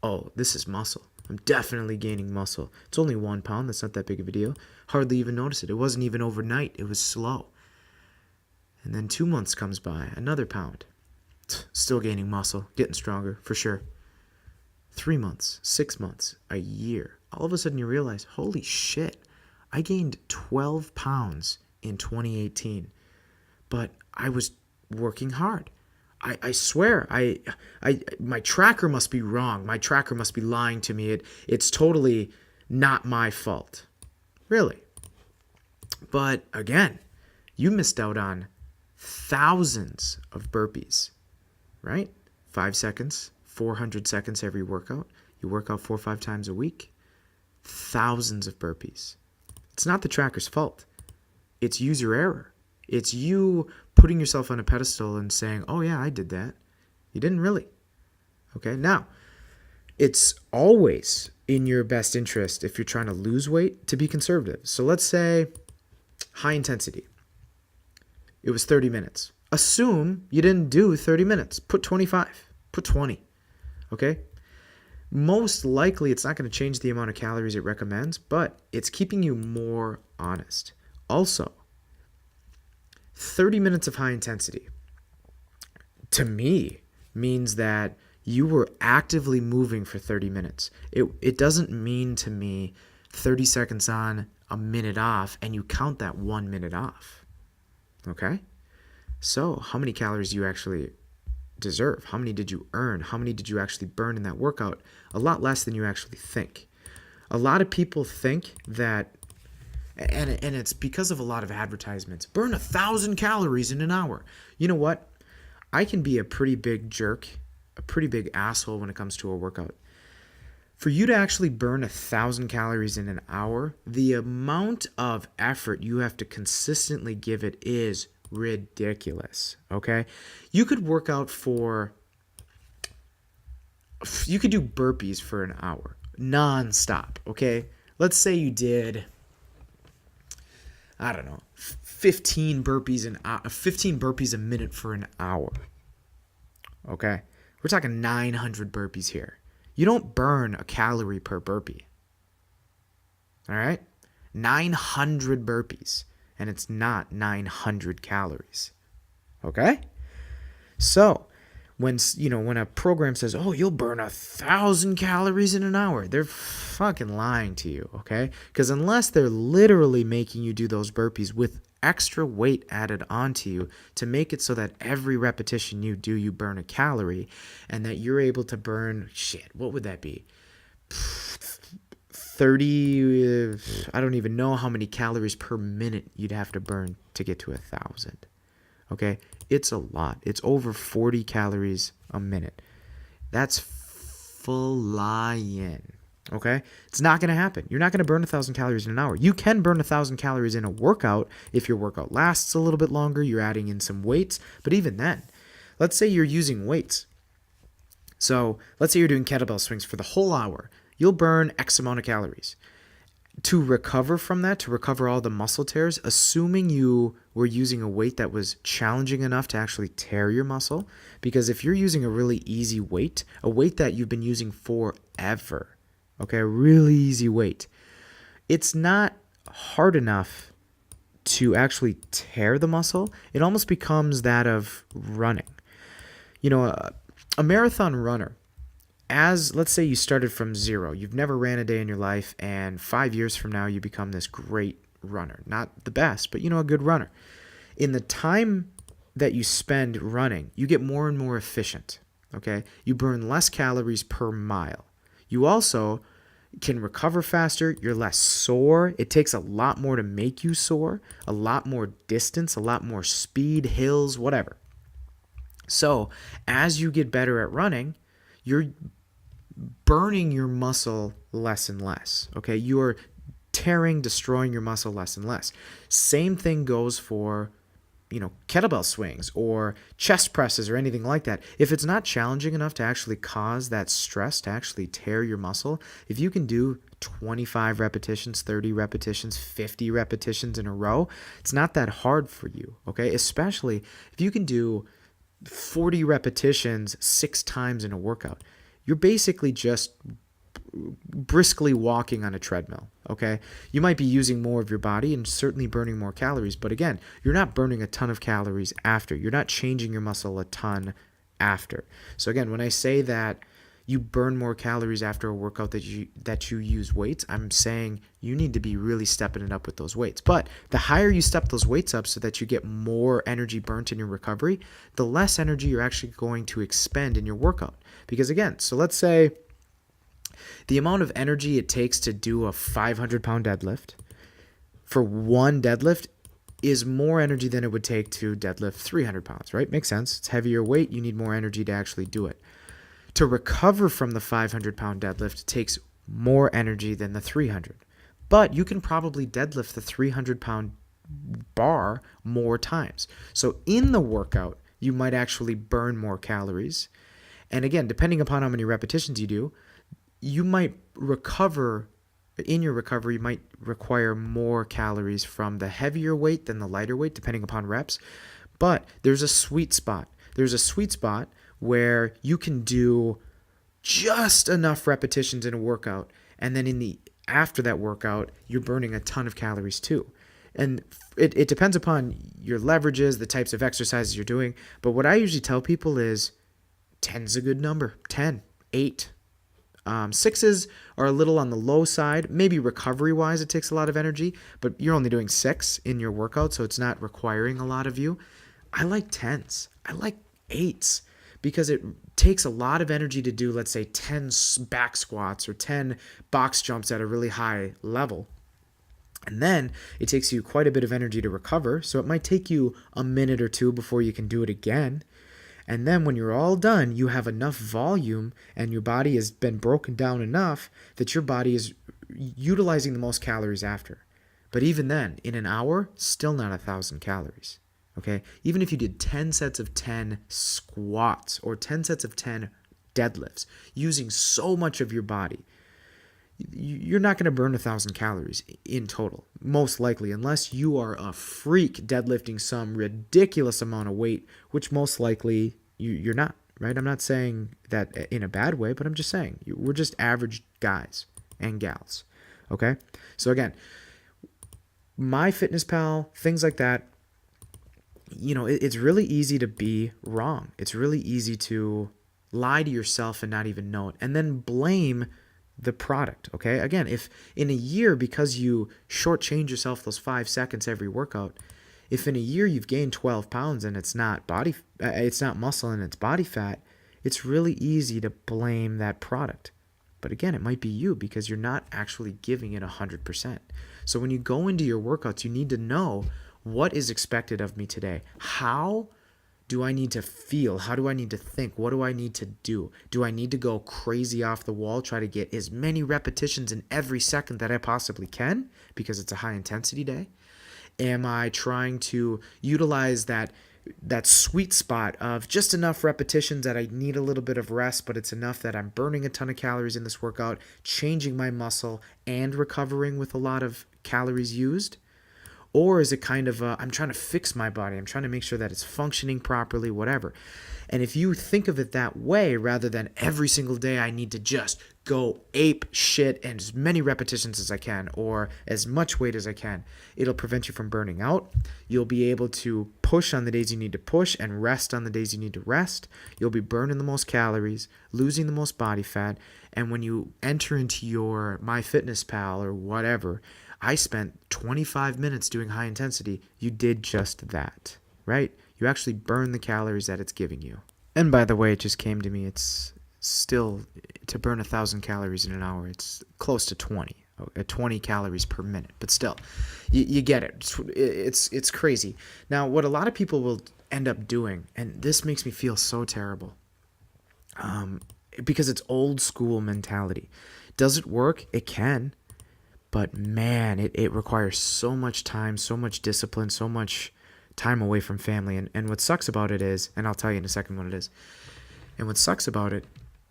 oh, this is muscle. I'm definitely gaining muscle. It's only 1 pound. That's not that big of a deal. Hardly even notice it. It wasn't even overnight. It was slow. And then 2 months comes by, another pound. Still gaining muscle, getting stronger, for sure. 3 months, 6 months, a year. All of a sudden you realize, holy shit, I gained 12 pounds in 2018. But I was working hard. I swear, my tracker must be wrong. My tracker must be lying to me. It's totally not my fault. Really. But again, you missed out on thousands of burpees, right? 5 seconds, 400 seconds every workout. You work out 4 or 5 times a week. Thousands of burpees. It's not the tracker's fault. It's user error. It's you putting yourself on a pedestal and saying, oh yeah, I did that. You didn't really. Okay, now, it's always in your best interest, if you're trying to lose weight, to be conservative. So let's say high intensity. It was 30 minutes. Assume you didn't do 30 minutes. Put 25. Put 20. Okay? Most likely, it's not going to change the amount of calories it recommends, but it's keeping you more honest. Also, 30 minutes of high intensity, to me, means that you were actively moving for 30 minutes. It doesn't mean to me 30 seconds on, a minute off, and you count that 1 minute off. Okay? So, how many calories do you actually deserve? How many did you earn? How many did you actually burn in that workout? A lot less than you actually think. A lot of people think that, and it's because of a lot of advertisements, burn 1,000 calories in an hour. You know what? I can be a pretty big jerk, a pretty big asshole when it comes to a workout. For you to actually burn 1,000 calories in an hour, the amount of effort you have to consistently give it is ridiculous, okay? You could do burpees for an hour, non-stop, okay? Let's say you did, I don't know, 15 burpees a minute for an hour, okay? We're talking 900 burpees here. You don't burn a calorie per burpee, all right? 900 burpees. And it's not 900 calories. Okay? So, when a program says, oh, you'll burn 1,000 calories in an hour, they're fucking lying to you, okay? Because unless they're literally making you do those burpees with extra weight added onto you to make it so that every repetition you do, you burn a calorie, and that you're able to burn, what would that be? 30, I don't even know how many calories per minute you'd have to burn to get to 1,000. Okay? It's a lot. It's over 40 calories a minute. That's flying. Okay? It's not going to happen. You're not going to burn 1,000 calories in an hour. You can burn 1,000 calories in a workout if your workout lasts a little bit longer, you're adding in some weights, but even then, let's say you're using weights. So let's say you're doing kettlebell swings for the whole hour. You'll burn X amount of calories. To recover from that, to recover all the muscle tears, assuming you were using a weight that was challenging enough to actually tear your muscle, because if you're using a really easy weight, a weight that you've been using forever, okay, a really easy weight, it's not hard enough to actually tear the muscle. It almost becomes that of running. A marathon runner, let's say you started from zero, you've never ran a day in your life, and 5 years from now, you become this great runner. Not the best, but a good runner. In the time that you spend running, you get more and more efficient, okay? You burn less calories per mile. You also can recover faster. You're less sore. It takes a lot more to make you sore, a lot more distance, a lot more speed, hills, whatever. So as you get better at running, you're burning your muscle less and less, okay? You're destroying your muscle less and less. Same thing goes for, kettlebell swings or chest presses or anything like that. If it's not challenging enough to actually cause that stress to actually tear your muscle, if you can do 25 repetitions, 30 repetitions, 50 repetitions in a row, it's not that hard for you, okay? Especially if you can do 40 repetitions 6 times in a workout. You're basically just briskly walking on a treadmill, okay? You might be using more of your body and certainly burning more calories, but again, you're not burning a ton of calories after. You're not changing your muscle a ton after. So again, when I say that you burn more calories after a workout that you use weights, I'm saying you need to be really stepping it up with those weights. But the higher you step those weights up so that you get more energy burnt in your recovery, the less energy you're actually going to expend in your workout. Because again, so let's say the amount of energy it takes to do a 500-pound deadlift for one deadlift is more energy than it would take to deadlift 300 pounds, right? Makes sense. It's heavier weight. You need more energy to actually do it. To recover from the 500-pound deadlift takes more energy than the 300. But you can probably deadlift the 300-pound bar more times. So in the workout, you might actually burn more calories. And again, depending upon how many repetitions you do, you might recover. In your recovery, you might require more calories from the heavier weight than the lighter weight, depending upon reps. But there's a sweet spot. There's a sweet spot where you can do just enough repetitions in a workout, and then after that workout, you're burning a ton of calories too. And it depends upon your leverages, the types of exercises you're doing. But what I usually tell people is 10's a good number. 10, 8. 6s are a little on the low side. Maybe recovery-wise, it takes a lot of energy, but you're only doing 6 in your workout, so it's not requiring a lot of you. I like 10s. I like 8s because it takes a lot of energy to do, let's say, 10 back squats or 10 box jumps at a really high level. And then it takes you quite a bit of energy to recover, so it might take you a minute or two before you can do it again. And then when you're all done, you have enough volume and your body has been broken down enough that your body is utilizing the most calories after. But even then, in an hour, still not 1,000 calories. Okay? Even if you did 10 sets of 10 squats or 10 sets of 10 deadlifts, using so much of your body, you're not going to burn 1,000 calories in total, most likely, unless you are a freak deadlifting some ridiculous amount of weight, which most likely you're not, right? I'm not saying that in a bad way, but I'm just saying we're just average guys and gals, okay? So again, MyFitnessPal, things like that, it's really easy to be wrong. It's really easy to lie to yourself and not even know it, and then blame the product, okay? Again, if in a year, because you shortchange yourself those 5 seconds every workout, if in a year you've gained 12 pounds and it's not muscle and it's body fat, it's really easy to blame that product. But again, it might be you because you're not actually giving it 100%. So when you go into your workouts, you need to know what is expected of me today. How do I need to feel? How do I need to think? What do I need to do? Do I need to go crazy off the wall, try to get as many repetitions in every second that I possibly can because it's a high intensity day? Am I trying to utilize that sweet spot of just enough repetitions that I need a little bit of rest, but it's enough that I'm burning a ton of calories in this workout, changing my muscle and recovering with a lot of calories used? Or is it kind of I'm trying to fix my body, I'm trying to make sure that it's functioning properly, whatever. And if you think of it that way, rather than every single day I need to just go ape shit and as many repetitions as I can or as much weight as I can. It'll prevent you from burning out. You'll be able to push on the days you need to push and rest on the days you need to rest. You'll be burning the most calories, losing the most body fat. And when you enter into your MyFitnessPal or whatever, I spent 25 minutes doing high intensity. You did just that, right? You actually burn the calories that it's giving you. And by the way, it just came to me, it's still, to burn 1,000 calories in an hour, it's close to 20 calories per minute. But still, you get it. It's crazy. Now, what a lot of people will end up doing, and this makes me feel so terrible, because it's old school mentality. Does it work? It can. But man, it requires so much time, so much discipline, so much time away from family. And what sucks about it is, and I'll tell you in a second what it is, and what sucks about it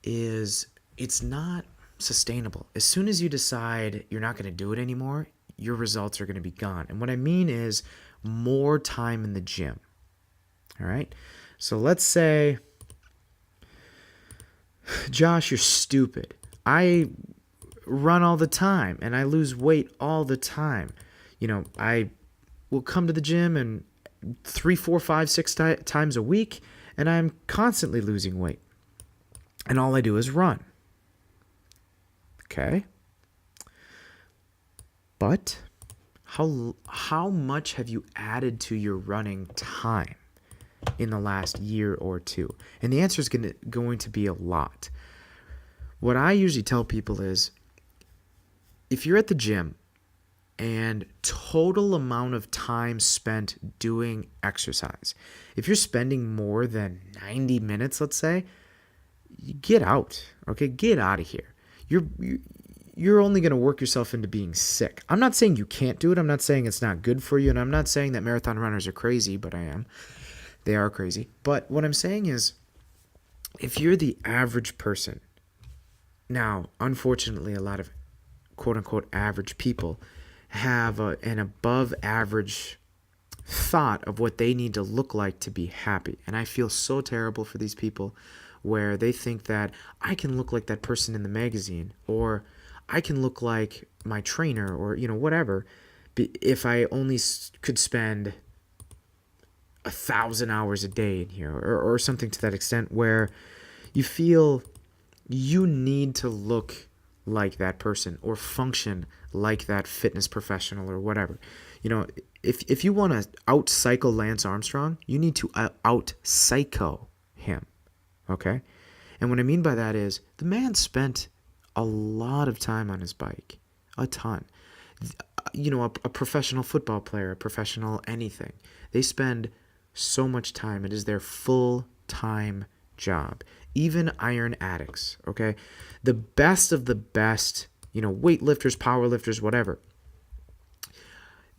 is it's not sustainable. As soon as you decide you're not going to do it anymore, your results are going to be gone. And what I mean is more time in the gym. All right? So let's say, Josh, you're stupid. I run all the time and I lose weight all the time. I will come to the gym and 3, 4, 5, 6 times a week, and I'm constantly losing weight. And all I do is run. Okay? But how much have you added to your running time in the last year or two? And the answer is going to be a lot. What I usually tell people is, if you're at the gym and total amount of time spent doing exercise, if you're spending more than 90 minutes, let's say, get out, okay? Get out of here. You're only going to work yourself into being sick. I'm not saying you can't do it. I'm not saying it's not good for you. And I'm not saying that marathon runners are crazy, but I am. They are crazy. But what I'm saying is, if you're the average person, now, unfortunately, a lot of quote-unquote average people have an above-average thought of what they need to look like to be happy. And I feel so terrible for these people where they think that I can look like that person in the magazine, or I can look like my trainer, or whatever, if I only could spend 1,000 hours a day in here, or something to that extent, where you feel you need to look like that person or function like that fitness professional or whatever. If you want to out-cycle Lance Armstrong, you need to out-psycho him, okay? And what I mean by that is, the man spent a lot of time on his bike, a ton. A professional football player, a professional anything, they spend so much time. It is their full-time job. Even iron addicts, okay? The best of the best, weightlifters, powerlifters, whatever,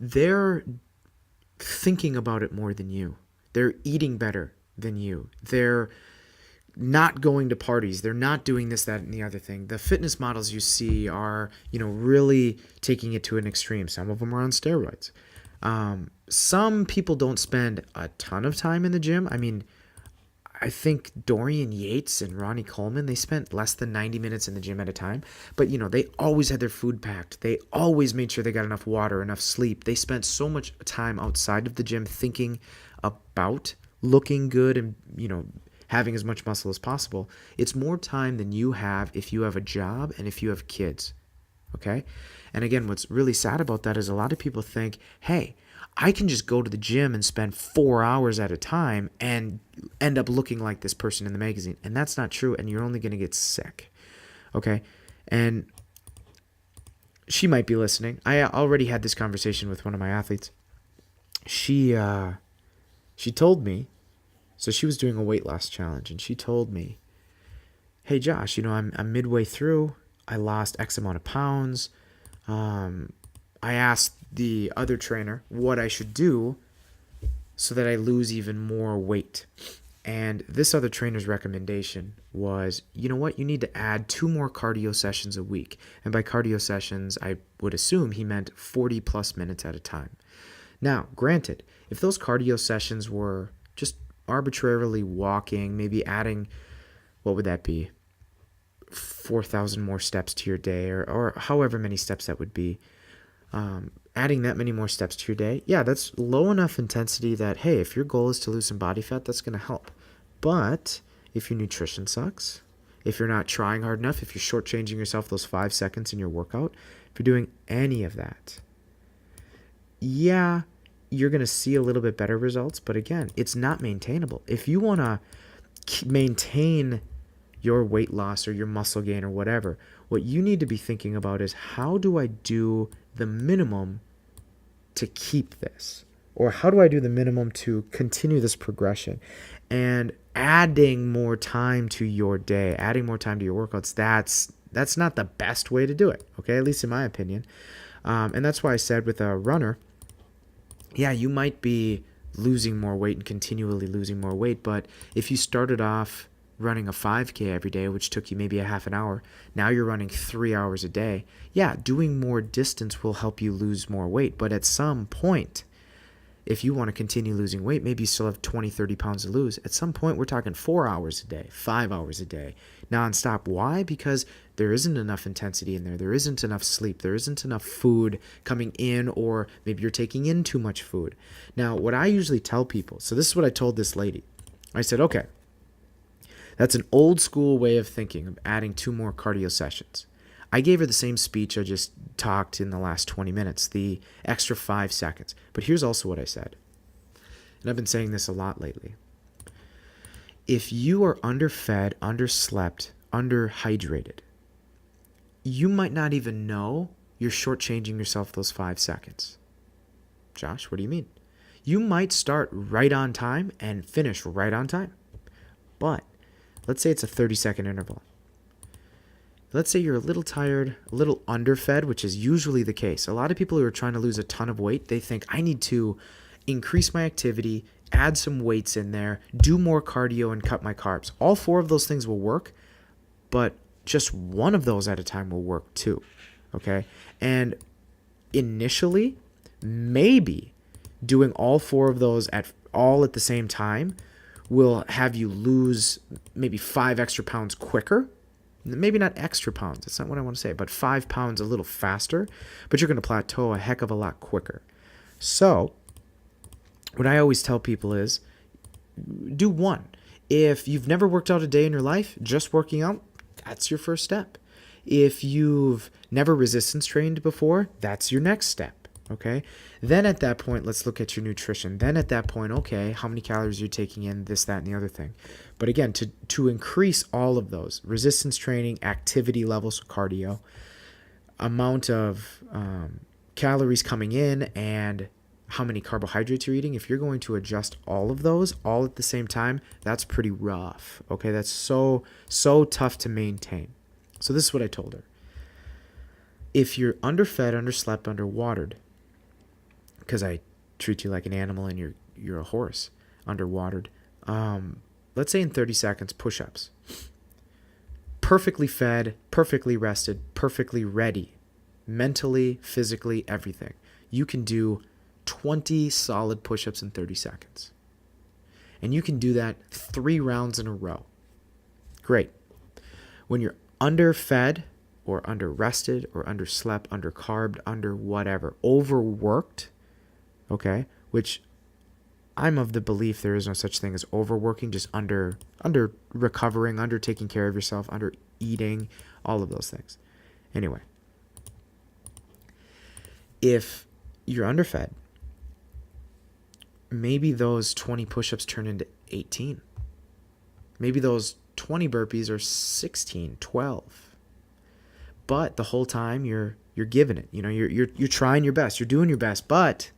they're thinking about it more than you. They're eating better than you. They're not going to parties. They're not doing this, that, and the other thing. The fitness models you see are, really taking it to an extreme. Some of them are on steroids. Some people don't spend a ton of time in the gym. I mean, I think Dorian, Yates, and Ronnie, Coleman, they spent less than 90 minutes in the gym at a time. But, they always had their food packed. They always made sure they got enough water, enough sleep. They spent so much time outside of the gym thinking about looking good and, having as much muscle as possible. It's more time than you have if you have a job and if you have kids, okay? And again, what's really sad about that is a lot of people think, hey, I can just go to the gym and spend 4 hours at a time and end up looking like this person in the magazine. And that's not true, and you're only going to get sick, okay? And she might be listening. I already had this conversation with one of my athletes. She told me, so she was doing a weight loss challenge, and she told me, hey, Josh, I'm midway through. I lost X amount of pounds. I asked the other trainer what I should do so that I lose even more weight. And this other trainer's recommendation was, you know what, you need to add 2 more cardio sessions a week. And by cardio sessions, I would assume he meant 40 plus minutes at a time. Now, granted, if those cardio sessions were just arbitrarily walking, maybe adding, what would that be? 4,000 more steps to your day, or however many steps that would be. Adding that many more steps to your day, yeah, that's low enough intensity that, hey, if your goal is to lose some body fat, that's going to help. But if your nutrition sucks, if you're not trying hard enough, if you're shortchanging yourself those 5 seconds in your workout, if you're doing any of that, yeah, you're going to see a little bit better results. But again, it's not maintainable. If you want to maintain your weight loss or your muscle gain or whatever, what you need to be thinking about is, how do I do the minimum to keep this? Or how do I do the minimum to continue this progression? And adding more time to your day, adding more time to your workouts, that's not the best way to do it, okay? At least in my opinion. And that's why I said with a runner, yeah, you might be losing more weight and continually losing more weight, but if you started off running a 5K every day, which took you maybe a half an hour, now you're running 3 hours a day. Yeah, doing more distance will help you lose more weight, but at some point, if you want to continue losing weight, maybe you still have 20, 30 pounds to lose. At some point, we're talking 4 hours a day, 5 hours a day, nonstop. Why? Because there isn't enough intensity in there. There isn't enough sleep. There isn't enough food coming in, or maybe you're taking in too much food. Now, what I usually tell people, so this is what I told this lady. I said, okay, that's an old school way of thinking, of adding 2 more cardio sessions. I gave her the same speech I just talked in the last 20 minutes, the extra 5 seconds. But here's also what I said. And I've been saying this a lot lately. If you are underfed, underslept, underhydrated, you might not even know you're shortchanging yourself those 5 seconds. Josh, what do you mean? You might start right on time and finish right on time. But let's say it's a 30-second interval. Let's say you're a little tired, a little underfed, which is usually the case. A lot of people who are trying to lose a ton of weight, they think, I need to increase my activity, add some weights in there, do more cardio, and cut my carbs. All 4 of those things will work, but just one of those at a time will work too, okay? And initially, maybe doing all 4 of those at the same time will have you lose maybe 5 extra pounds quicker. Maybe not extra pounds, that's not what I want to say, but 5 pounds a little faster, but you're going to plateau a heck of a lot quicker. So what I always tell people is, do 1. If you've never worked out a day in your life, just working out, that's your first step. If you've never resistance trained before, that's your next step. Okay. Then at that point, let's look at your nutrition. Then at that point, okay, how many calories are you taking in, this, that, and the other thing. But again, to increase all of those, resistance training, activity levels, cardio, amount of calories coming in, and how many carbohydrates you're eating, if you're going to adjust all of those all at the same time, that's pretty rough. Okay. That's so tough to maintain. So this is what I told her. If you're underfed, underslept, underwatered, because I treat you like an animal and you're a horse, underwatered. Let's say in 30 seconds, push-ups. Perfectly fed, perfectly rested, perfectly ready. Mentally, physically, everything. You can do 20 solid push-ups in 30 seconds. And you can do that 3 rounds in a row. Great. When you're underfed or underrested or underslept, undercarbed, under whatever, overworked, okay, which I'm of the belief there is no such thing as overworking, just under recovering, under taking care of yourself, under eating, all of those things. Anyway, if you're underfed, maybe those 20 push-ups turn into 18. Maybe those 20 burpees are 16, 12. But the whole time you're giving it. You know, you're trying your best. You're doing your best, but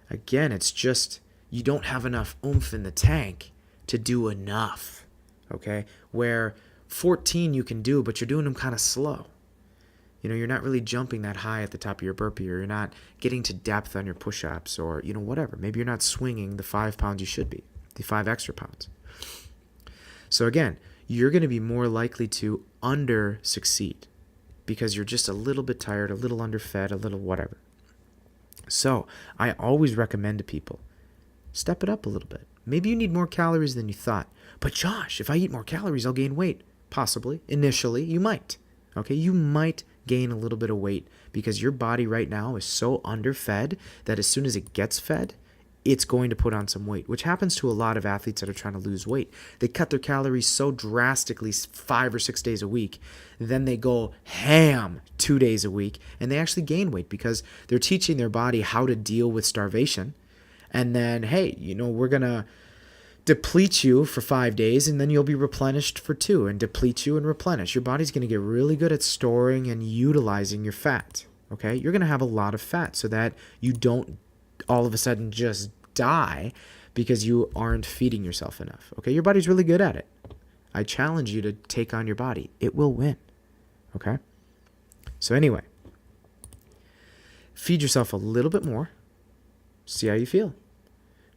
again, it's just you don't have enough oomph in the tank to do enough, okay? Where 14 you can do, but you're doing them kind of slow. You know, you're not really jumping that high at the top of your burpee, or you're not getting to depth on your push-ups, or, you know, whatever. Maybe you're not swinging the 5 pounds you should be, the 5 extra pounds. So again, you're going to be more likely to under-succeed because you're just a little bit tired, a little underfed, a little whatever. So I always recommend to people, step it up a little bit. Maybe you need more calories than you thought. But Josh, if I eat more calories, I'll gain weight. Possibly. Initially, you might. Okay, you might gain a little bit of weight because your body right now is so underfed that as soon as it gets fed, it's going to put on some weight, which happens to a lot of athletes that are trying to lose weight. They cut their calories so drastically 5 or 6 days a week, then they go ham 2 days a week, and they actually gain weight because they're teaching their body how to deal with starvation. And then, hey, we're going to deplete you for 5 days, and then you'll be replenished for 2, and deplete you and replenish. Your body's going to get really good at storing and utilizing your fat. Okay, you're going to have a lot of fat so that you don't all of a sudden just die because you aren't feeding yourself enough. Okay, your body's really good at it. I challenge you to take on your body. It will win. Okay, so anyway, feed yourself a little bit more. See how you feel.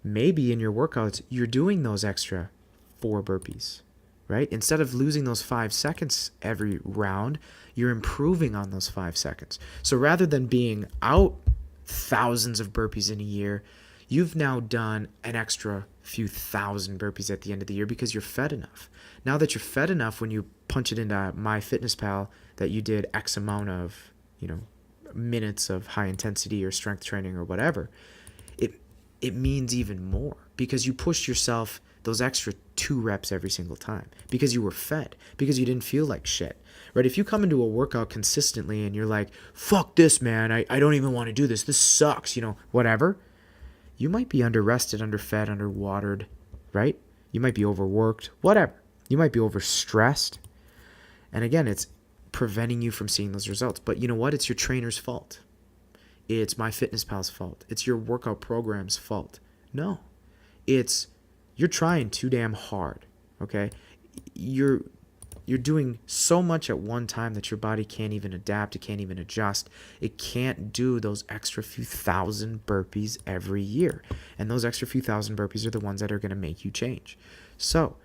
Maybe in your workouts, you're doing those extra 4 burpees, right? Instead of losing those 5 seconds every round, you're improving on those 5 seconds. So rather than being out thousands of burpees in a year, you've now done an extra few thousand burpees at the end of the year because you're fed enough. Now that you're fed enough, when you punch it into MyFitnessPal that you did X amount of, minutes of high intensity or strength training or whatever, it means even more because you pushed yourself those extra 2 reps every single time because you were fed, because you didn't feel like shit, right? If you come into a workout consistently and you're like, fuck this, man, I don't even want to do this sucks, whatever, you might be under-rested, under-fed, under-watered, right? You might be overworked, whatever. You might be overstressed. And again, it's preventing you from seeing those results. But you know what? It's your trainer's fault. It's MyFitnessPal's fault. It's your workout program's fault. No. It's you're trying too damn hard, okay? You're doing so much at one time that your body can't even adapt. It can't even adjust. It can't do those extra few thousand burpees every year. And those extra few thousand burpees are the ones that are going to make you change. So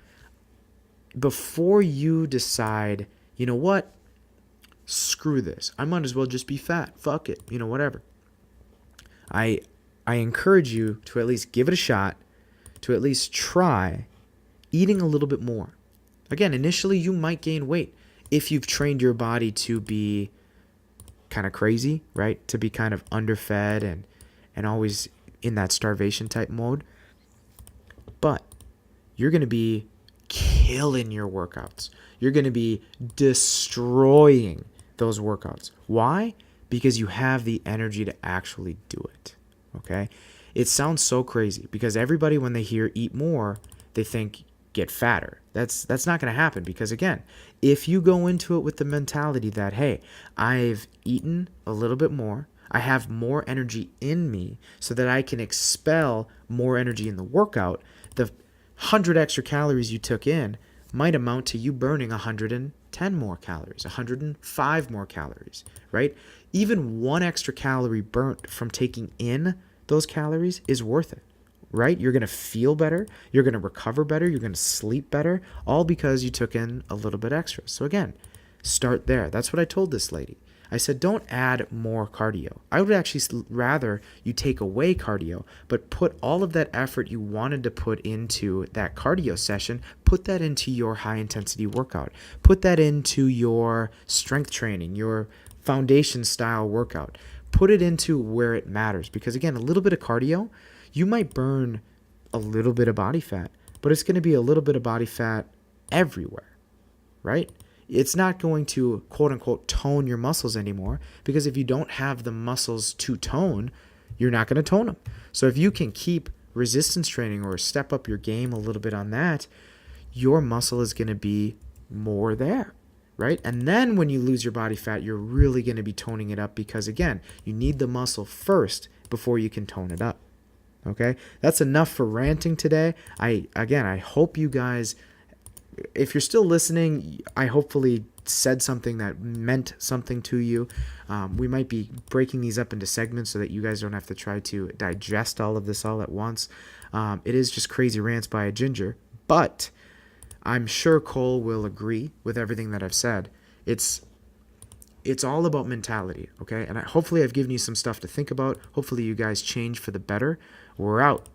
before you decide, you know what? Screw this. I might as well just be fat. Fuck it. Whatever. I encourage you to at least give it a shot, to at least try eating a little bit more. Again, initially you might gain weight if you've trained your body to be kind of crazy, right? To be kind of underfed and always in that starvation type mode. But you're going to be killing your workouts. You're going to be destroying those workouts. Why? Because you have the energy to actually do it. Okay? It sounds so crazy because everybody, when they hear eat more, they think get fatter. That's not going to happen because, again, if you go into it with the mentality that, hey, I've eaten a little bit more, I have more energy in me so that I can expel more energy in the workout, the 100 extra calories you took in might amount to you burning 110 more calories, 105 more calories, right? Even 1 extra calorie burnt from taking in those calories is worth it, right? You're going to feel better. You're going to recover better. You're going to sleep better, all because you took in a little bit extra. So again, start there. That's what I told this lady. I said, don't add more cardio. I would actually rather you take away cardio, but put all of that effort you wanted to put into that cardio session, put that into your high intensity workout. Put that into your strength training, your foundation style workout. Put it into where it matters. Because again, a little bit of cardio, you might burn a little bit of body fat, but it's going to be a little bit of body fat everywhere, right? It's not going to, quote unquote, tone your muscles anymore, because if you don't have the muscles to tone, you're not going to tone them. So if you can keep resistance training or step up your game a little bit on that, your muscle is going to be more there, right? And then when you lose your body fat, you're really going to be toning it up because, again, you need the muscle first before you can tone it up. Okay? That's enough for ranting today. I hope you guys, if you're still listening, I hopefully said something that meant something to you. We might be breaking these up into segments so that you guys don't have to try to digest all of this all at once. It is just crazy rants by a ginger, but I'm sure Cole will agree with everything that I've said. It's all about mentality, okay? And hopefully I've given you some stuff to think about. Hopefully you guys change for the better. We're out.